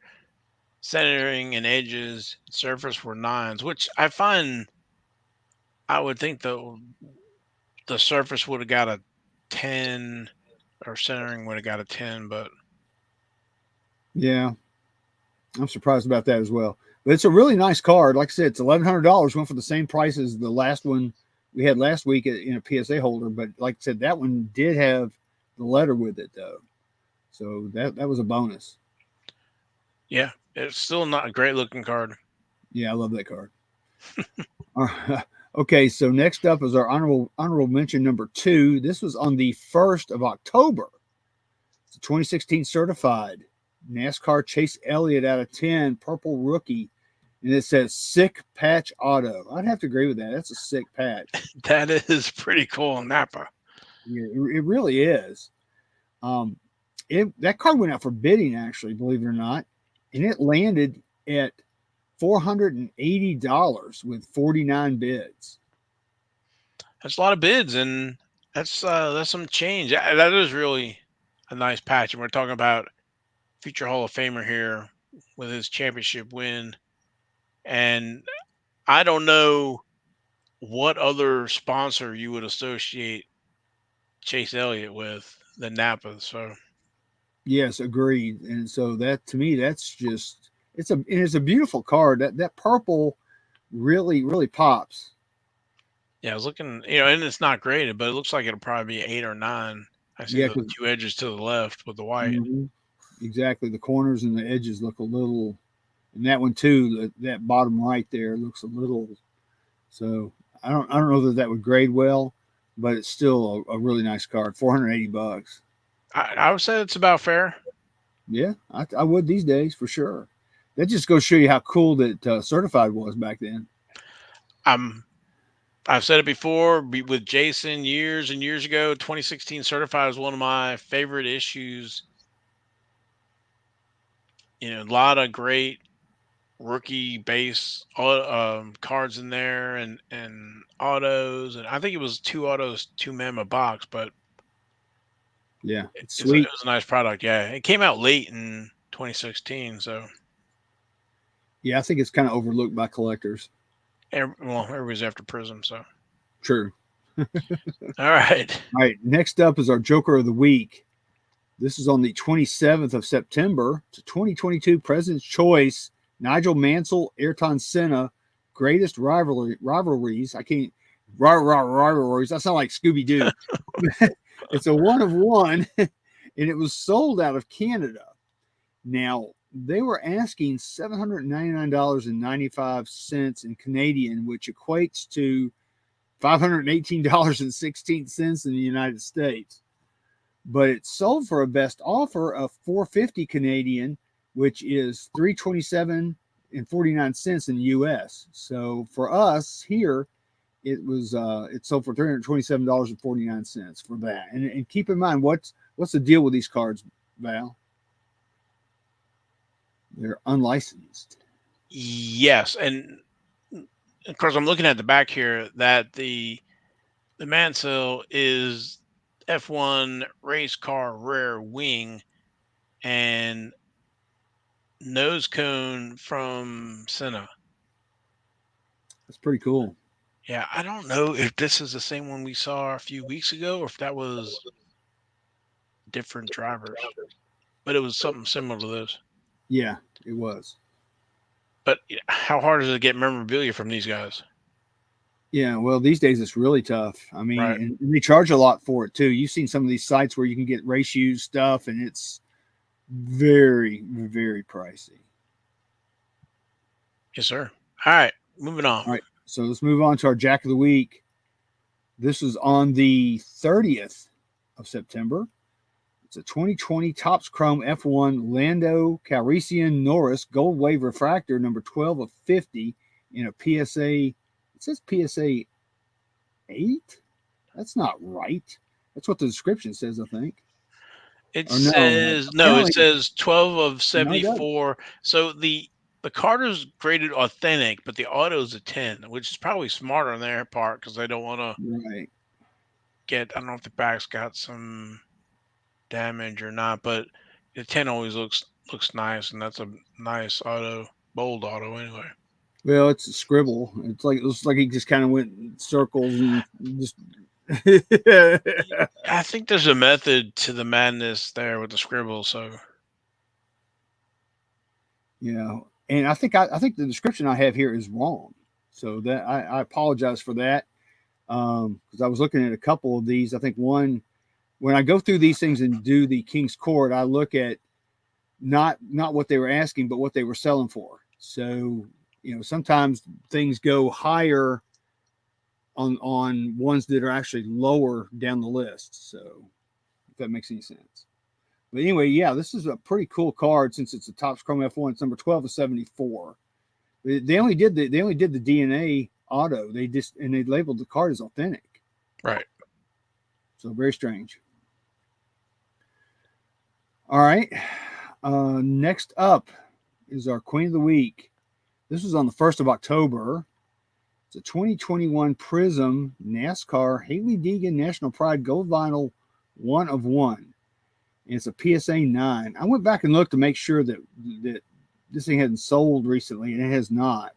centering and edges, surface were 9s, which I find. I would think the surface would have got a 10, or centering would have got a 10, but yeah, I'm surprised about that as well. But it's a really nice card. Like I said, it's $1,100. Went for the same price as the last one we had last week in a PSA holder. But like I said, that one did have the letter with it though, so that was a bonus. yeah, it's still not a great looking card. Yeah, I love that card. Okay, so next up is our honorable mention number 2. This was on the 1st of October. It's a 2016 certified NASCAR Chase Elliott out of 10 purple rookie, and it says sick patch auto. I'd have to agree with that. That's a sick patch. That is pretty cool in Napa. Yeah, it really is. That card went out for bidding, actually, believe it or not, and it landed at $480 with 49 bids. That's a lot of bids, and that's some change. That is really a nice patch, and we're talking about future Hall of Famer here with his championship win. And I don't know what other sponsor you would associate Chase Elliott with than Napa. So Yes, agreed. And so that, to me, that's just it's a beautiful card. That purple really pops. Yeah, I was looking, and it's not graded, but it looks like it'll probably be 8 or 9. I see Yeah, the because two edges to the left with the white. exactly, the corners and the edges look a little, and that one too. That bottom right there looks a little. So I don't know that that would grade well, but it's still a really nice card. $480. I would say it's about fair. Yeah, I would these days for sure. That just goes to show you how cool that certified was back then. I'm I've said it before with Jason years and years ago. 2016 Certified was one of my favorite issues. A lot of great rookie base cards in there, and autos, and I think it was two autos, two men a box, but Yeah, it's it sweet. was a nice product. Yeah, it came out late in 2016, so Yeah, I think it's kind of overlooked by collectors. well, everybody's after Prism. So True. all right, All right, next up is our Joker of the Week. This is on the 27th of September. It's a 2022 President's Choice. Nigel Mansell, Ayrton Senna, greatest rivalries. I can't rivalries. That sounds like Scooby Doo. It's a one of one, and it was sold out of Canada. Now they were asking $799.95 in Canadian, which equates to $518.16 in the United States. But it sold for a best offer of 450 Canadian, which is 327 and 49 cents in the US. So for us here, it sold for $327.49 for that. And keep in mind what's the deal with these cards, Val? They're unlicensed. yes, and of course I'm looking at the back here that the Mansell is F1 race car rare wing and nose cone from Senna. That's pretty cool. Yeah, I don't know if this is the same one we saw a few weeks ago or if that was different drivers, but it was something similar to this. Yeah, it was. But how hard is it to get memorabilia from these guys? Yeah, well, these days it's really tough. I mean, Right. and they charge a lot for it too. You've seen some of these sites where you can get race shoes stuff, and it's very, very pricey. Yes, sir. All right, moving on. All right, so let's move on to our Jack of the Week. This is on the 30th of September. It's a 2020 Topps Chrome F1 Lando Calrissian Norris Gold Wave Refractor number 12 of 50 in a PSA. It says PSA 8? That's not right. That's what the description says, I think. It Or no, says no. It apparently, says 12 of no, it doesn't. 74. So the Carter's graded authentic, but the auto's a 10, which is probably smarter on their part because they don't want to Right. get. I don't know if the back's got some damage or not, but the 10 always looks nice, and that's a nice auto, bold auto anyway. Well, it's a scribble. It looks like he just kind of went in circles and just. I think there's a method to the madness there with the scribble. So And I think the description I have here is wrong. So that I apologize for that. Because I was looking at a couple of these. I think one when I go through these things and do the King's Court, I look at not what they were asking, but what they were selling for. So sometimes things go higher on ones that are actually lower down the list. So if that makes any sense. But anyway, yeah, this is a pretty cool card since it's a Topps Chrome F1. It's number 12 of 74. They only did the DNA auto. They labeled the card as authentic. right. So very strange. All right. Next up is our Queen of the Week. This was on the 1st of October. It's a 2021 Prism NASCAR Haley Deegan National Pride Gold Vinyl 1 of 1. And it's a PSA 9. I went back and looked to make sure that this thing hadn't sold recently, and it has not.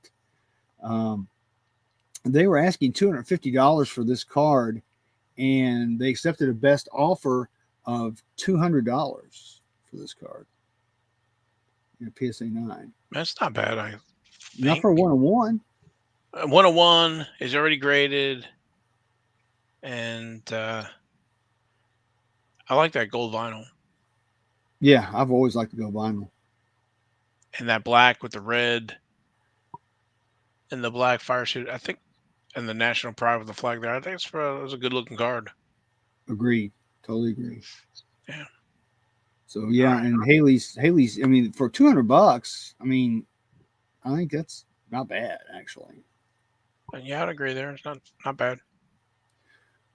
They were asking $250 for this card, and they accepted a best offer of $200 for this card. In a PSA 9. That's not bad. I Not think for a 101. 101 is already graded. and I like that gold vinyl Yeah, I've always liked to go vinyl. and that black with the red and the black fire suit. I think, and the national pride with the flag there. I think it's a good looking card. Agreed. Totally agree. Yeah. So All yeah, right. and Haley's. I mean, for $200, I mean, I think that's not bad actually. And yeah, I'd agree there. It's not bad.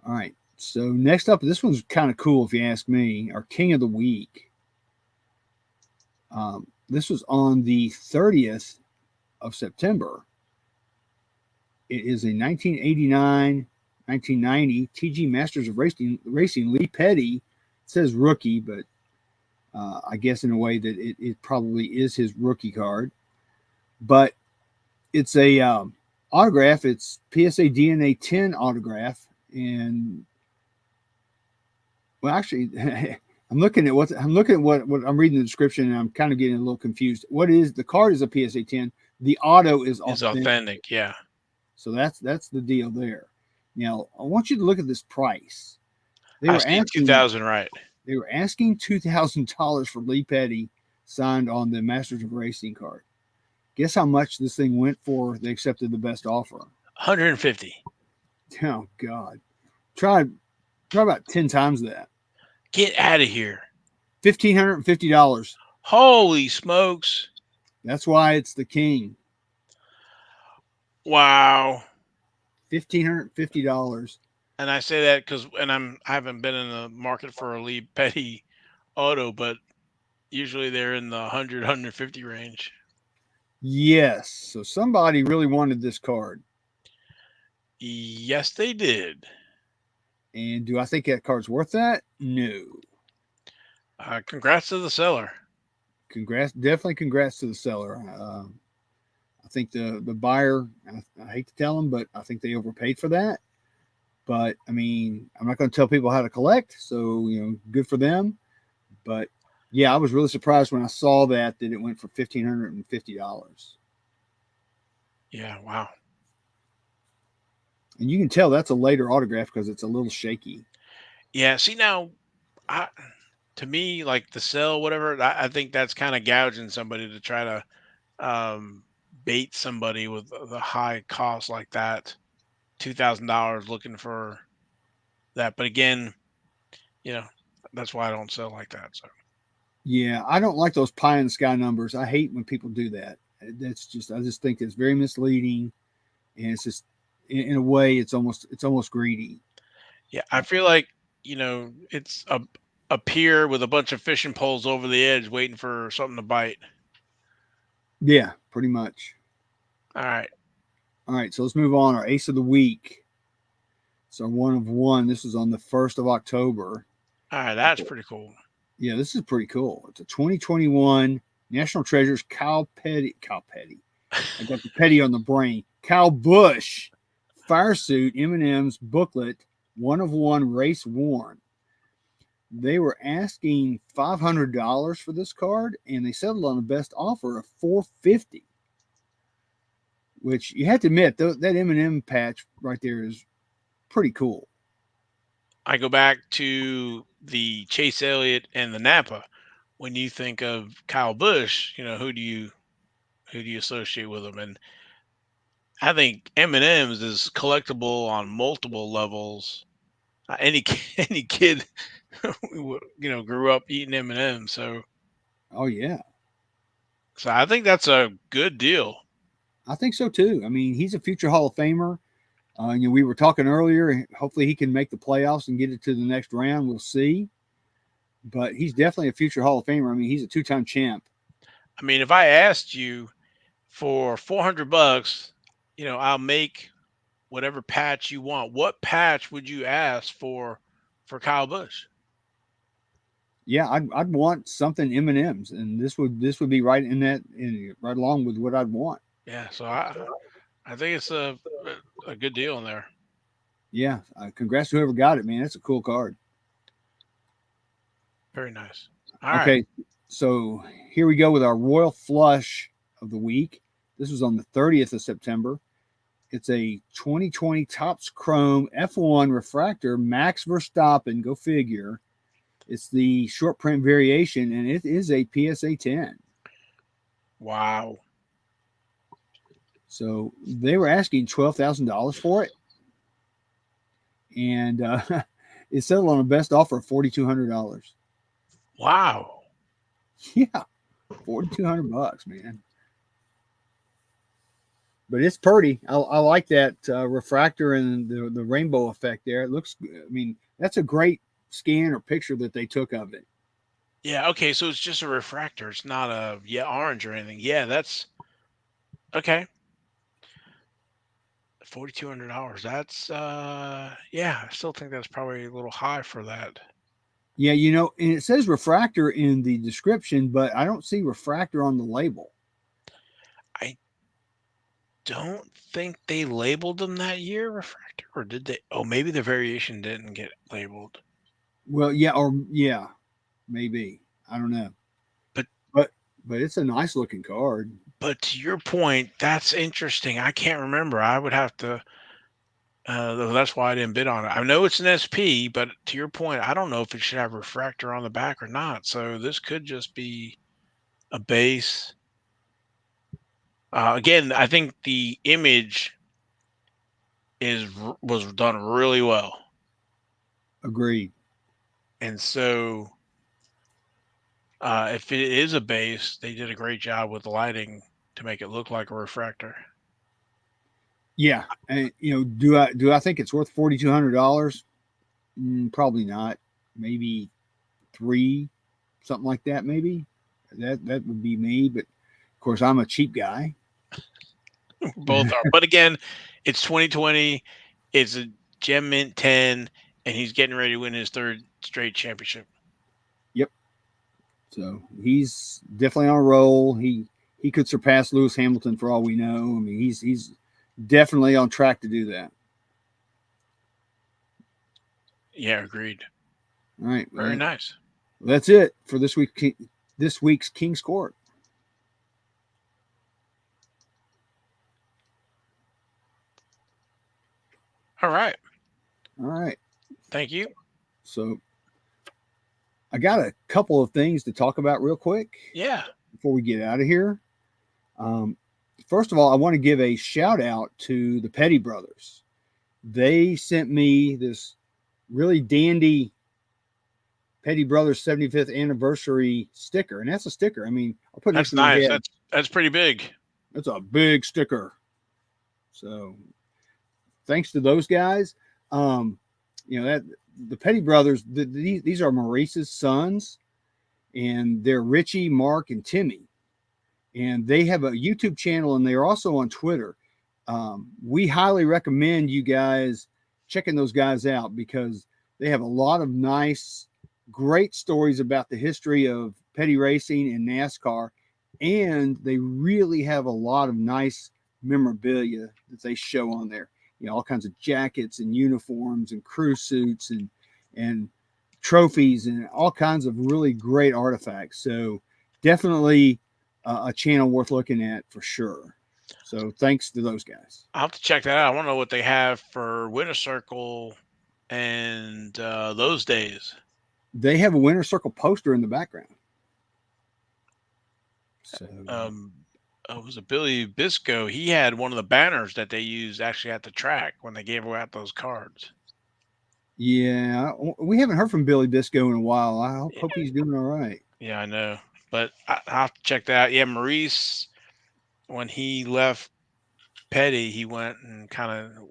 All right. So next up, this one's kind of cool if you ask me. Our King of the Week. This was on the 30th of September. It is a 1989, 1990 TG Masters of Racing Lee Petty. It says rookie, but I guess in a way that it probably is his rookie card. But it's a autograph. It's PSA DNA 10 autograph, and well, actually, I'm looking at what I'm reading the description, and I'm kind of getting a little confused. What is the card? Is a PSA 10. The auto is It's authentic. authentic. Yeah. So that's the deal there. Now I want you to look at this price. They I were see asking 2000 right. $2,000 for Lee Petty signed on the Masters of Racing card. Guess how much this thing went for? They accepted the best offer. 150. Oh God! Try about 10 times that. Get out of here. $1,550. Holy smokes. That's why it's the king. Wow. $1,550. And I say that because, and I haven't been in the market for a Lee Petty auto, but usually they're in the 100, range. Yes. So somebody really wanted this card. Yes, they did. And do I think that card's worth that? No. Congrats to the seller. Definitely congrats to the seller. I think the buyer, I hate to tell them, but I think they overpaid for that. But I mean, I'm not going to tell people how to collect, so good for them. But yeah, I was really surprised when I saw that it went for $1,550. Yeah, wow. And you can tell that's a later autograph because it's a little shaky. Yeah, see now, I, to me, like the sell, whatever, I think that's kind of gouging somebody to try to um, bait somebody with the high cost like that. $2,000 looking for that. But again, you know, that's why I don't sell like that. So Yeah, I don't like those pie in the sky numbers. I hate when people do that. I just think it's very misleading, and it's just in a way it's almost greedy. yeah, I feel like, it's a pier with a bunch of fishing poles over the edge waiting for something to bite. Yeah, pretty much. All right. All right, so let's move on. Our ace of the week. So one of one. This was on the 1st of October. All right, that's pretty cool. Yeah, this is pretty cool. It's a 2021 National Treasures Kyle Petty. Kyle Petty. I got the Petty on the brain. Kyle Busch fire suit M&M's booklet, one of one race worn. They were asking $500 for this card, and they settled on the best offer of $450. Which you have to admit, that M&M patch right there is pretty cool. I go back to the Chase Elliott and the Napa. When you think of Kyle Busch, who do you associate with him? And I think M&M's is collectible on multiple levels. Any any kid, grew up eating M&M's, Oh yeah, so I think that's a good deal. I think so too. I mean, he's a future Hall of Famer. We were talking earlier. Hopefully, he can make the playoffs and get it to the next round. We'll see. But he's definitely a future Hall of Famer. I mean, he's a two-time champ. I mean, if I asked you for $400, I'll make whatever patch you want. What patch would you ask for Kyle Busch? Yeah, I'd want something M and M's, and this would be right in right along with what I'd want. Yeah, so I think it's a good deal in there. Yeah, congrats to whoever got it, man. That's a cool card. Very nice. All right. Okay, so here we go with our Royal Flush of the week. This was on the 30th of September. It's a 2020 Topps Chrome F1 refractor, Max Verstappen. Go figure. It's the short print variation, and it is a PSA 10. Wow. So they were asking $12,000 for it, and it settled on a best offer of $4,200. Wow. Yeah, $4,200, man. But it's pretty. I like that refractor and the rainbow effect there. It looks. I mean, that's a great scan or picture that they took of it. Yeah. Okay. So it's just a refractor. It's not a orange or anything. Yeah. That's okay. $4,200. That's yeah. I still think that's probably a little high for that. Yeah, and it says refractor in the description, but I don't see refractor on the label. I don't think they labeled them that year refractor, or did they? Oh, maybe the variation didn't get labeled. Well, yeah, or yeah, maybe. I don't know. But But but it's a nice looking card. but to your point, that's interesting. I can't remember. I would have to. That's why I didn't bid on it. I know it's an SP, but to your point, I don't know if it should have refractor on the back or not. So this could just be a base. Again, I think the image was done really well, Agreed. and so if it is a base, they did a great job with the lighting to make it look like a refractor. Yeah, and do I think it's worth $4,200? Probably not. Maybe three, something like that. Maybe that would be me. But of course, I'm a cheap guy. Both are, but again, it's 2020. It's a Gem Mint 10, and he's getting ready to win his third straight championship. Yep. So he's definitely on a roll. He could surpass Lewis Hamilton for all we know. I mean, he's definitely on track to do that. Yeah, agreed. All right, Very nice. that's it for this week's King's Court. All right. All right. Thank you. So I got a couple of things to talk about real quick Yeah. before we get out of here. Um, First of all, I want to give a shout out to the Petty brothers. They sent me this really dandy Petty Brothers 75th anniversary sticker, and that's a sticker. I mean, I'll put it next That's to my nice. head. That's pretty big. That's a big sticker. So, thanks to those guys. That the Petty brothers. These are Maurice's sons, and they're Richie, Mark, and Timmy, and they have a YouTube channel, and they are also on Twitter. We highly recommend you guys checking those guys out because they have a lot of nice, great stories about the history of petty racing and NASCAR, and they really have a lot of nice memorabilia that they show on there. All kinds of jackets and uniforms and crew suits and trophies and all kinds of really great artifacts. So definitely a channel worth looking at for sure. So thanks to those guys. I'll have to check that out. I want to know what they have for Winter Circle and those days. They have a Winter Circle poster in the background. So it was a Billy Bisco. He had one of the banners that they used actually at the track when they gave out those cards. Yeah, we haven't heard from Billy Bisco in a while. I hope he's doing all right. Yeah, I know, but I'll have to check that out. Yeah, Maurice, when he left Petty, he went and kind of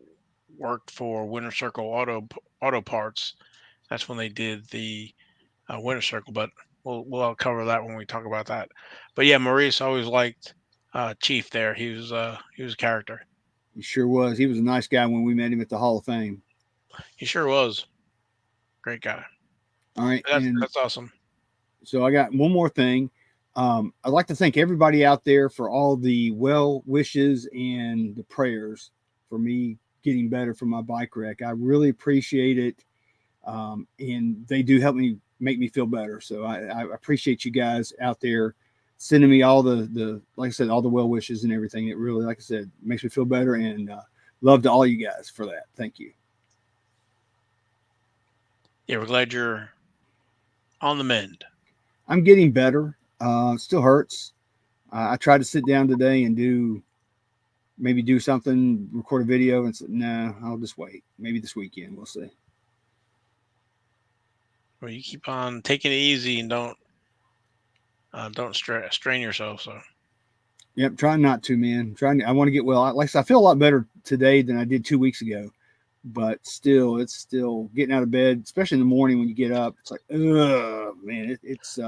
worked for Winter Circle Auto Parts. That's when they did the Winter Circle, but we'll cover that when we talk about that. But yeah, Maurice always liked Chief there. He was a character. He sure was. He was a nice guy when we met him at the Hall of Fame. He sure was. Great guy. All right, That's awesome. So I got one more thing. I'd like to thank everybody out there for all the well wishes and the prayers for me getting better from my bike wreck. I really appreciate it. And they do help me make me feel better. So I appreciate you guys out there sending me all the like I said, all the well wishes and everything. It really, like I said, makes me feel better. And love to all you guys for that. Thank you. Yeah, we're glad you're on the mend. I'm getting better. Still hurts. I tried to sit down today and do something, record a video, and said, "No, I'll just wait. Maybe this weekend. We'll see." Well, you keep on taking it easy and don't strain yourself. So Yep, trying not to, man. Trying. I want to get well. Like I said, I feel a lot better today than I did 2 weeks ago, but still, it's still getting out of bed, especially in the morning when you get up. It's like, ugh, man. It's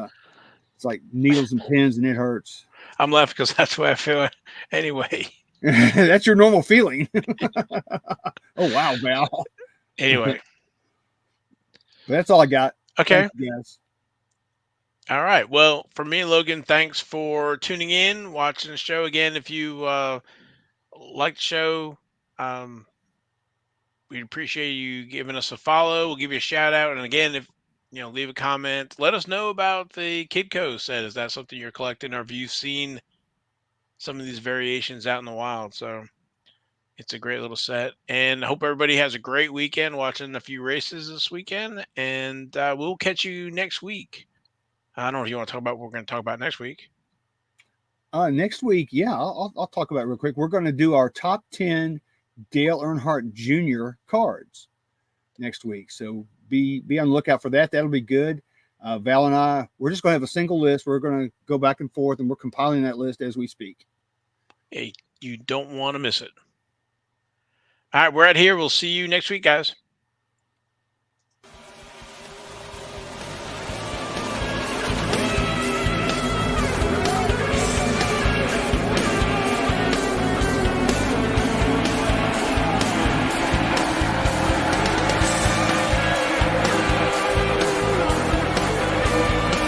like needles and pins, and it hurts. I'm laughing because that's the way I feel anyway. That's your normal feeling. Oh wow, Val. Anyway, But that's all I got. Thank okay. you guys. All right. Well, for me, Logan, thanks for tuning in, watching the show again. If you like the show, um, we'd appreciate you giving us a follow. We'll give you a shout out. And again, if leave a comment, let us know about the Kidco set. Is that something you're collecting, or have you seen some of these variations out in the wild? So it's a great little set. And I hope everybody has a great weekend watching a few races this weekend. And we'll catch you next week. I don't know if you want to talk about what we're going to talk about next week. Next week, yeah, I'll talk about it real quick. We're going to do our top 10 Dale Earnhardt Jr. cards next week. So be on the lookout for that. That'll be good. Val and I, we're just going to have a single list. We're going to go back and forth, and we're compiling that list as we speak. Hey, you don't want to miss it. All right, we're out here. We'll see you next week, guys.